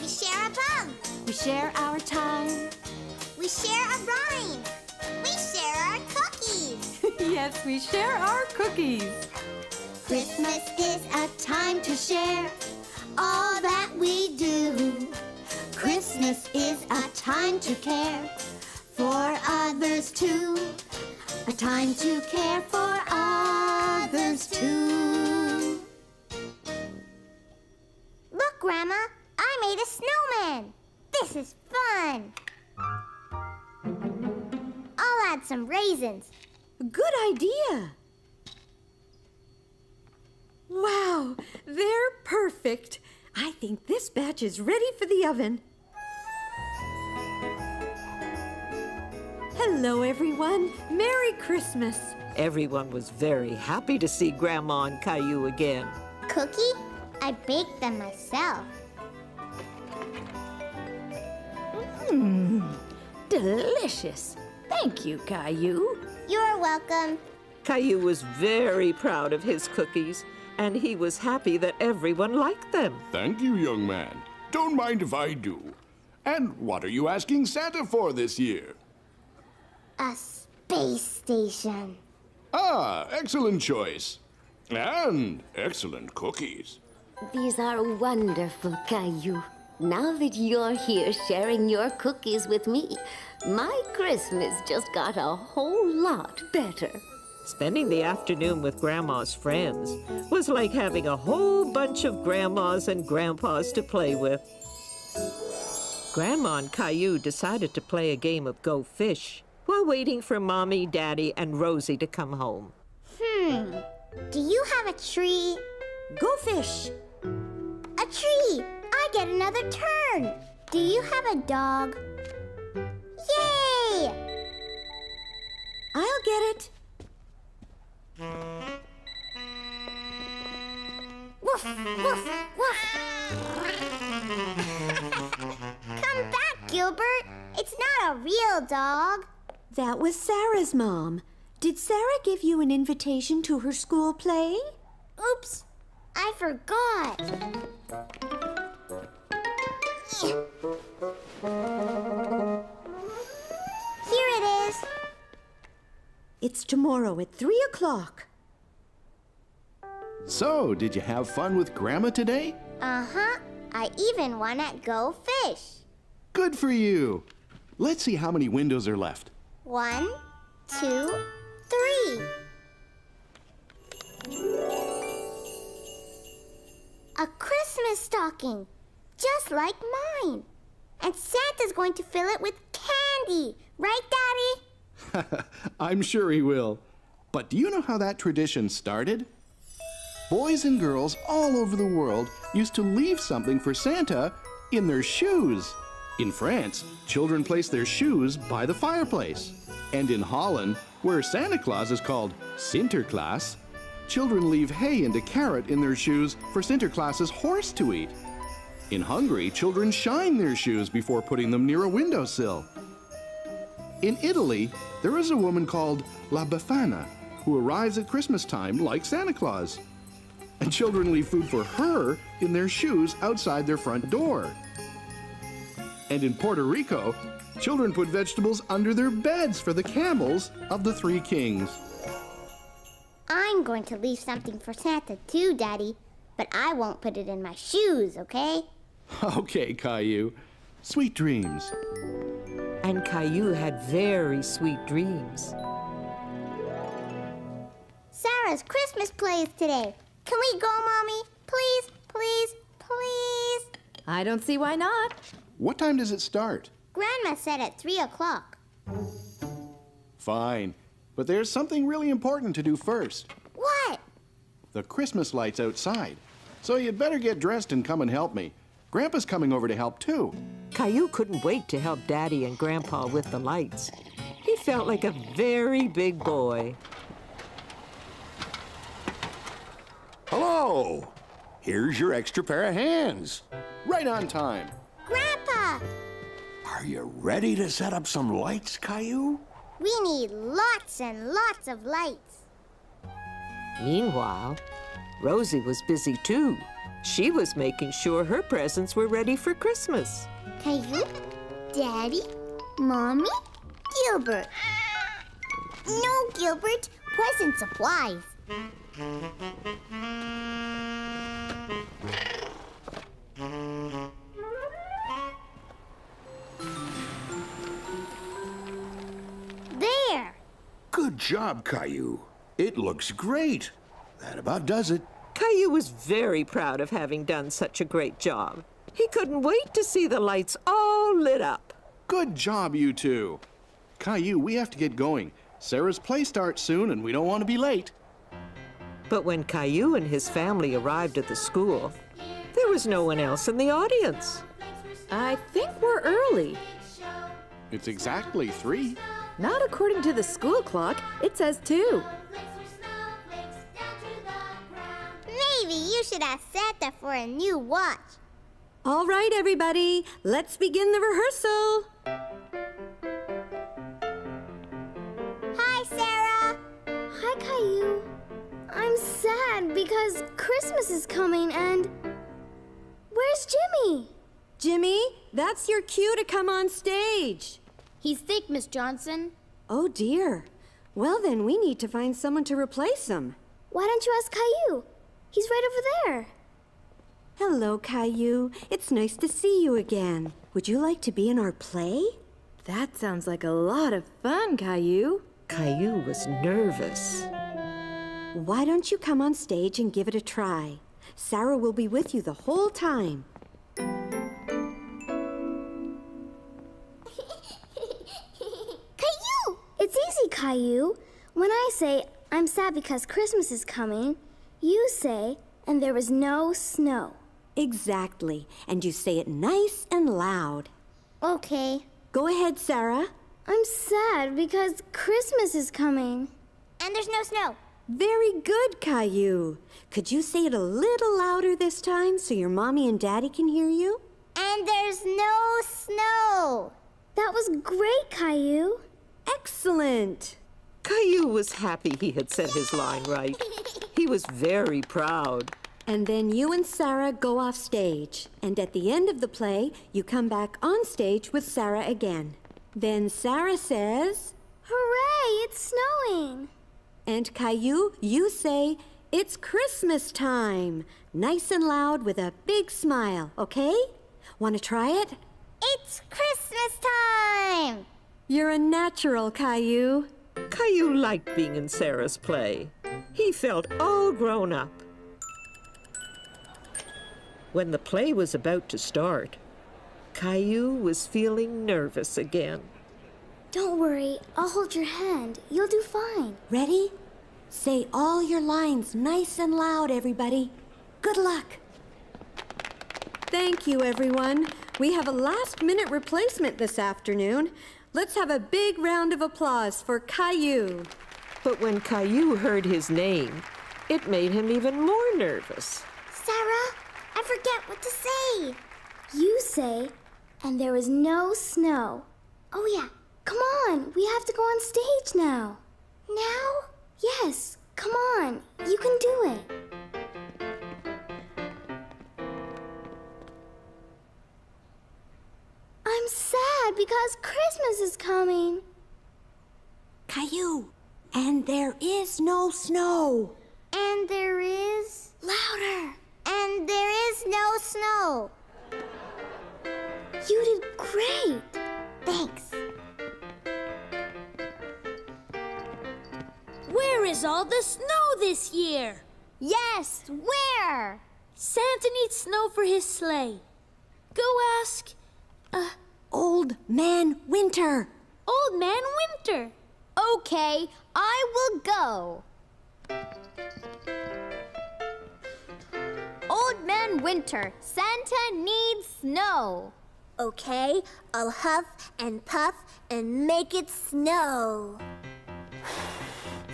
share a bug. We share our time. We share a rhyme. We share our cookies. Yes, we share our cookies. Christmas is a time to share all that we do. Christmas is a time to care for others too. A time to care for others too. Look, Grandma, I made a snowman. This is fun. I'll add some raisins. Good idea. Wow, they're perfect. I think this batch is ready for the oven. Hello, everyone. Merry Christmas. Everyone was very happy to see Grandma and Caillou again. Cookie? I baked them myself. Delicious. Thank you, Caillou. You're welcome. Caillou was very proud of his cookies, and he was happy that everyone liked them. Thank you, young man. Don't mind if I do. And what are you asking Santa for this year? A space station. Ah, excellent choice. And excellent cookies. These are wonderful, Caillou. Now that you're here sharing your cookies with me, my Christmas just got a whole lot better. Spending the afternoon with Grandma's friends was like having a whole bunch of grandmas and grandpas to play with. Grandma and Caillou decided to play a game of Go Fish while waiting for Mommy, Daddy, and Rosie to come home. Do you have a tree? Go fish. A tree! I get another turn. Do you have a dog? Yay! I'll get it. Woof, woof, woof. Come back, Gilbert. It's not a real dog. That was Sarah's mom. Did Sarah give you an invitation to her school play? Oops, I forgot. Here it is. It's tomorrow at 3 o'clock. So, did you have fun with Grandma today? Uh-huh. I even won at Go Fish. Good for you. Let's see how many windows are left. 1, 2, 3. A Christmas stocking, just like mine. And Santa's going to fill it with candy. Right, Daddy? I'm sure he will. But do you know how that tradition started? Boys and girls all over the world used to leave something for Santa in their shoes. In France, children place their shoes by the fireplace. And in Holland, where Santa Claus is called Sinterklaas, children leave hay and a carrot in their shoes for Sinterklaas's horse to eat. In Hungary, children shine their shoes before putting them near a windowsill. In Italy, there is a woman called La Befana who arrives at Christmas time like Santa Claus. And children leave food for her in their shoes outside their front door. And in Puerto Rico, children put vegetables under their beds for the camels of the three kings. I'm going to leave something for Santa too, Daddy. But I won't put it in my shoes, okay? Okay, Caillou. Sweet dreams. And Caillou had very sweet dreams. Sarah's Christmas play is today. Can we go, Mommy? Please, please, please? I don't see why not. What time does it start? Grandma said at 3 o'clock. Fine. But there's something really important to do first. What? The Christmas lights outside. So you'd better get dressed and come and help me. Grandpa's coming over to help too. Caillou couldn't wait to help Daddy and Grandpa with the lights. He felt like a very big boy. Hello! Here's your extra pair of hands. Right on time. Grandpa! Are you ready to set up some lights, Caillou? We need lots and lots of lights. Meanwhile, Rosie was busy too. She was making sure her presents were ready for Christmas. Caillou, Daddy, Mommy, Gilbert. No, Gilbert, present supplies. There. Good job, Caillou. It looks great. That about does it. Caillou was very proud of having done such a great job. He couldn't wait to see the lights all lit up. Good job, you two. Caillou, we have to get going. Sarah's play starts soon, and we don't want to be late. But when Caillou and his family arrived at the school, there was no one else in the audience. I think we're early. It's exactly 3. Not according to the school clock. It says 2. Maybe you should ask Santa for a new watch. All right, everybody, let's begin the rehearsal. Hi, Sarah. Hi, Caillou. I'm sad because Christmas is coming and... Where's Jimmy? Jimmy, that's your cue to come on stage. He's sick, Miss Johnson. Oh, dear. Well, then we need to find someone to replace him. Why don't you ask Caillou? He's right over there. Hello, Caillou. It's nice to see you again. Would you like to be in our play? That sounds like a lot of fun, Caillou. Caillou was nervous. Why don't you come on stage and give it a try? Sarah will be with you the whole time. Caillou! It's easy, Caillou. When I say, I'm sad because Christmas is coming, you say, and there was no snow. Exactly. And you say it nice and loud. Okay. Go ahead, Sarah. I'm sad because Christmas is coming. And there's no snow. Very good, Caillou. Could you say it a little louder this time so your mommy and daddy can hear you? And there's no snow. That was great, Caillou. Excellent. Caillou was happy he had said his line right. He was very proud. And then you and Sarah go off stage. And at the end of the play, you come back on stage with Sarah again. Then Sarah says, Hooray, it's snowing. And Caillou, you say, it's Christmas time. Nice and loud with a big smile, okay? Want to try it? It's Christmas time. You're a natural, Caillou. Caillou liked being in Sarah's play. He felt all grown up. When the play was about to start, Caillou was feeling nervous again. Don't worry, I'll hold your hand. You'll do fine. Ready? Say all your lines nice and loud, everybody. Good luck. Thank you, everyone. We have a last-minute replacement this afternoon. Let's have a big round of applause for Caillou. But when Caillou heard his name, it made him even more nervous. Sarah, I forget what to say. You say, and there was no snow. Oh, yeah. Come on. We have to go on stage now. Now? Yes. Come on. You can do it. I'm sad because Christmas is coming. Caillou, and there is no snow. And there is... Louder. And there is no snow. You did great. Thanks. Where is all the snow this year? Yes, where? Santa needs snow for his sleigh. Go ask... Old Man Winter. Old Man Winter. Okay, I will go. Old Man Winter, Santa needs snow. Okay, I'll huff and puff and make it snow.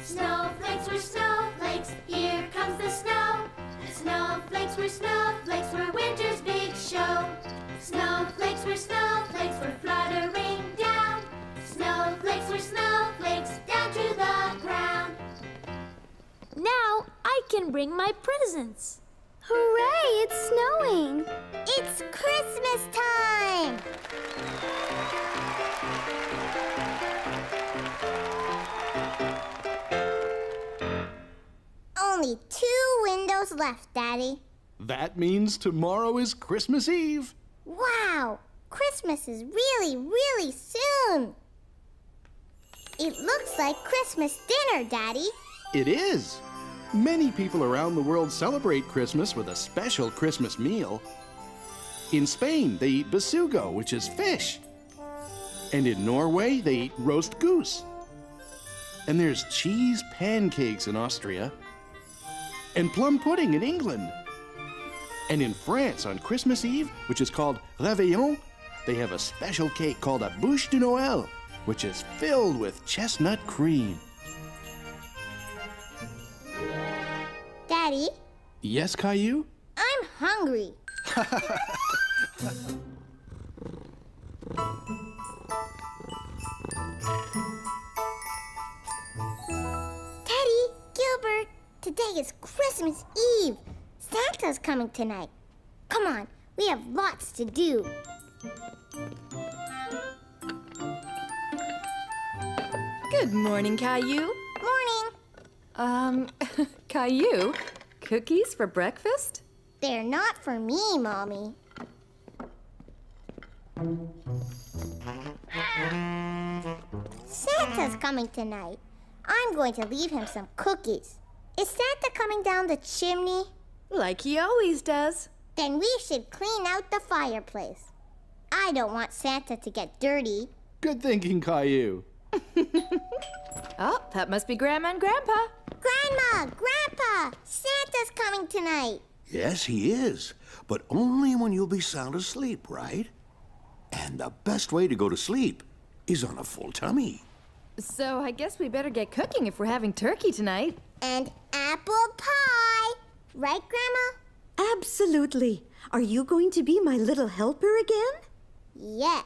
Snowflakes were snowflakes, here comes the snow. Snowflakes were winter's big show. Snowflakes were fluttering down. Snowflakes were snowflakes down to the ground. Now I can bring my presents. Hooray, it's snowing! It's Christmas time! Only 2 windows left, Daddy. That means tomorrow is Christmas Eve. Wow! Christmas is really, really soon! It looks like Christmas dinner, Daddy. It is. Many people around the world celebrate Christmas with a special Christmas meal. In Spain, they eat besugo, which is fish. And in Norway, they eat roast goose. And there's cheese pancakes in Austria. And plum pudding in England. And in France, on Christmas Eve, which is called Réveillon, they have a special cake called a bûche de Noël, which is filled with chestnut cream. Daddy? Yes, Caillou? I'm hungry. Teddy, Gilbert, today is Christmas Eve. Santa's coming tonight. Come on, we have lots to do. Good morning, Caillou. Morning. Caillou, cookies for breakfast? They're not for me, Mommy. Santa's coming tonight. I'm going to leave him some cookies. Is Santa coming down the chimney? Like he always does. Then we should clean out the fireplace. I don't want Santa to get dirty. Good thinking, Caillou. Oh, that must be Grandma and Grandpa. Grandma, Grandpa, Santa's coming tonight. Yes, he is, but only when you'll be sound asleep, right? And the best way to go to sleep is on a full tummy. So I guess we better get cooking if we're having turkey tonight. And apple pie. Right, Grandma? Absolutely. Are you going to be my little helper again? Yes.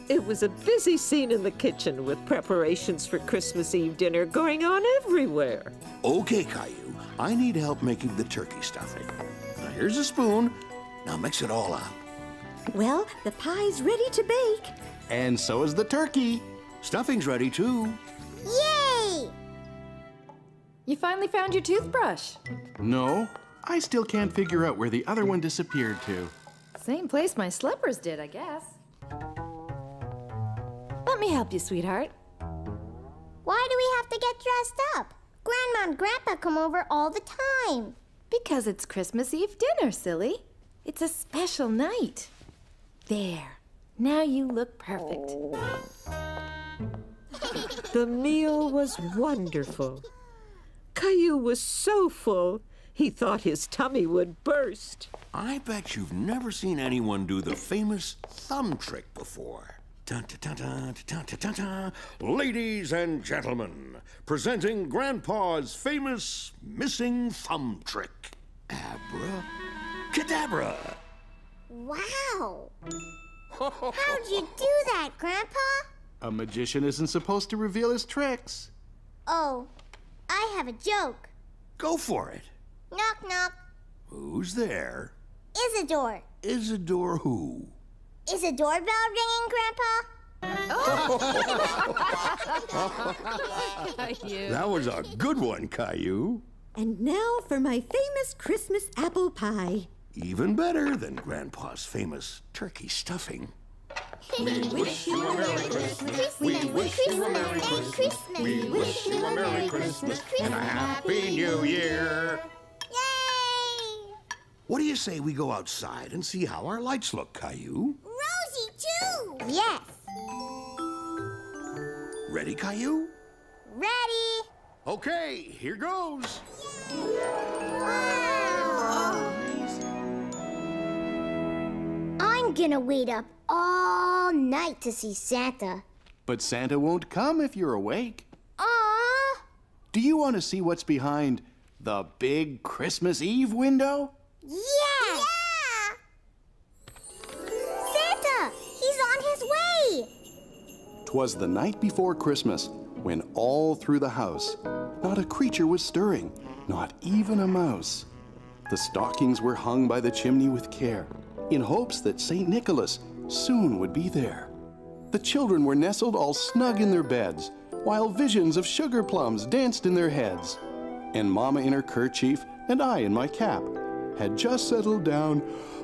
It was a busy scene in the kitchen with preparations for Christmas Eve dinner going on everywhere. Okay, Caillou, I need help making the turkey stuffing. Now here's a spoon. Now mix it all up. Well, the pie's ready to bake. And so is the turkey. Stuffing's ready too. Yay! You finally found your toothbrush. No, I still can't figure out where the other one disappeared to. Same place my slippers did, I guess. Let me help you, sweetheart. Why do we have to get dressed up? Grandma and Grandpa come over all the time. Because it's Christmas Eve dinner, silly. It's a special night. There. Now you look perfect. The meal was wonderful. Caillou was so full, he thought his tummy would burst. I bet you've never seen anyone do the famous thumb trick before. Dun, dun, dun, dun, dun, dun, dun. Ladies and gentlemen, presenting Grandpa's famous missing thumb trick. Abracadabra. Wow. How'd you do that, Grandpa? A magician isn't supposed to reveal his tricks. Oh, I have a joke. Go for it. Knock, knock. Who's there? Isidore. Isidore who? Is a doorbell ringing, Grandpa? That was a good one, Caillou. And now for my famous Christmas apple pie. Even better than Grandpa's famous turkey stuffing. We wish you a Merry Christmas. We wish you a Merry Christmas. We wish you a Merry Christmas and a Happy New Year. Yay! What do you say we go outside and see how our lights look, Caillou? Rosie, too! Yes. Ready, Caillou? Ready. Okay, here goes. Wow! I'm gonna wait up all night to see Santa. But Santa won't come if you're awake. Aww! Do you want to see what's behind the big Christmas Eve window? Yeah! Santa! He's on his way! 'Twas the night before Christmas, when all through the house, not a creature was stirring, not even a mouse. The stockings were hung by the chimney with care, in hopes that St. Nicholas soon would be there. The children were nestled all snug in their beds, while visions of sugar plums danced in their heads. And Mama in her kerchief and I in my cap had just settled down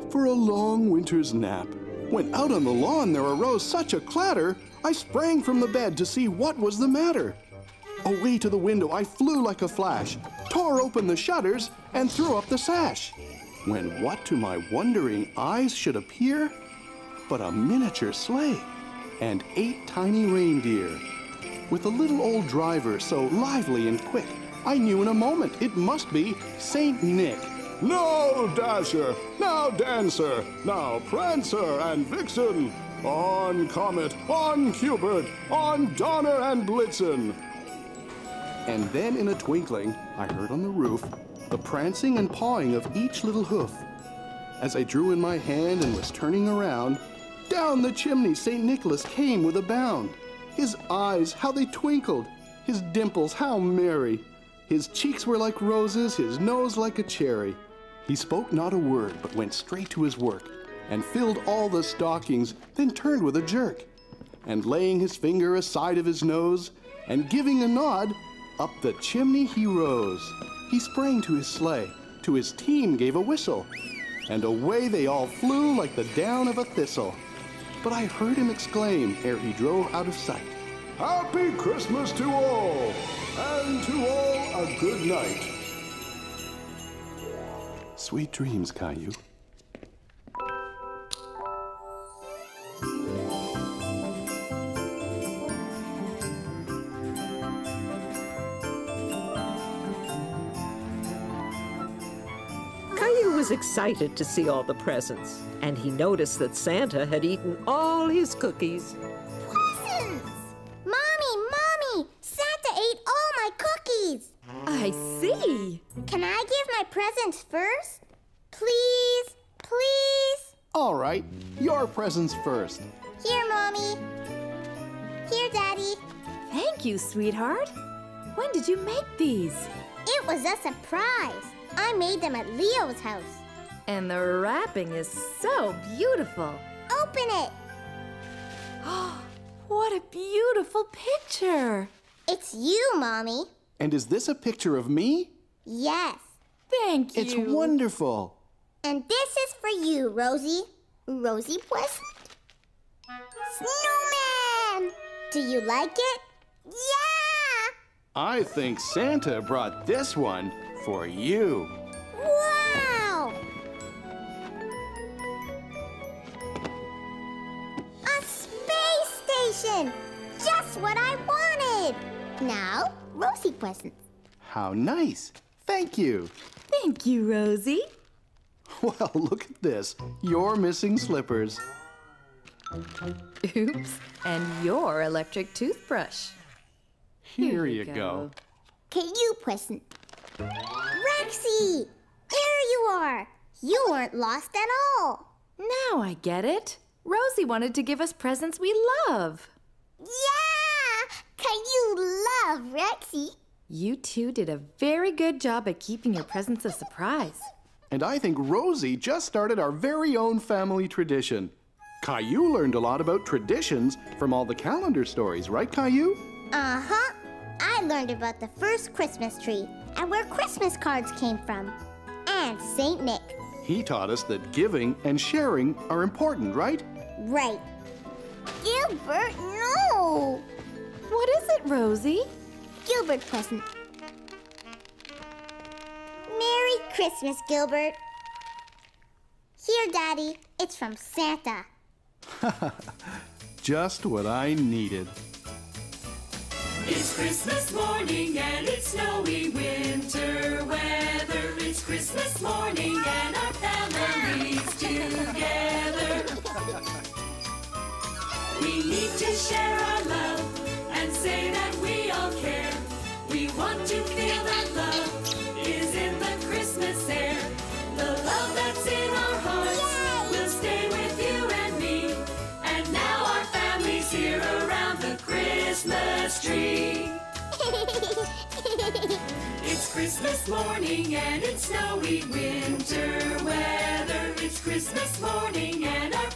for a long winter's nap, when out on the lawn there arose such a clatter, I sprang from the bed to see what was the matter. Away to the window I flew like a flash, tore open the shutters, and threw up the sash. When what to my wondering eyes should appear but a miniature sleigh and 8 tiny reindeer. With a little old driver so lively and quick, I knew in a moment it must be Saint Nick. Now Dasher, now Dancer, now Prancer and Vixen, on Comet, on Cupid, on Donner and Blitzen. And then in a twinkling, I heard on the roof the prancing and pawing of each little hoof. As I drew in my hand and was turning around, down the chimney St. Nicholas came with a bound. His eyes, how they twinkled, his dimples, how merry. His cheeks were like roses, his nose like a cherry. He spoke not a word, but went straight to his work, and filled all the stockings, then turned with a jerk. And laying his finger aside of his nose, and giving a nod, up the chimney he rose. He sprang to his sleigh, to his team gave a whistle, and away they all flew like the down of a thistle. But I heard him exclaim, ere he drove out of sight, Happy Christmas to all, and to all a good night. Sweet dreams, Caillou. Caillou was excited to see all the presents, and he noticed that Santa had eaten all his cookies. Presents! Mommy! Santa ate all my cookies! I see! Can I give my presents first? Please? All right, your presents first. Here, Mommy. Here, Daddy. Thank you, sweetheart. When did you make these? It was a surprise. I made them at Leo's house. And the wrapping is so beautiful. Open it. What a beautiful picture. It's you, Mommy. And is this a picture of me? Yes. Thank you. It's wonderful. And this is for you, Rosie. Rosie present? Snowman! Do you like it? Yeah! I think Santa brought this one for you. Wow! A space station! Just what I wanted! Now, Rosie presents. How nice. Thank you. Thank you, Rosie. Well, look at this. Your missing slippers. Oops. And your electric toothbrush. Here you go. Caillou present. Rexy! There you are! You weren't lost at all. Now I get it. Rosie wanted to give us presents we love. Yeah! Caillou love Rexy. You two did a very good job at keeping your presents a surprise. And I think Rosie just started our very own family tradition. Caillou learned a lot about traditions from all the calendar stories, right, Caillou? Uh-huh. I learned about the first Christmas tree and where Christmas cards came from. And St. Nick. He taught us that giving and sharing are important, right? Right. Gilbert, no! What is it, Rosie? Gilbert present. Merry Christmas, Gilbert. Here, Daddy. It's from Santa. Just what I needed. It's Christmas morning and it's snowy winter weather. It's Christmas morning and our family's together. to share our love and say that we all care. We want to feel that love is in the Christmas air. The love that's in our hearts will stay with you and me. And now our family's here around the Christmas tree. It's Christmas morning and it's snowy winter weather. It's Christmas morning and our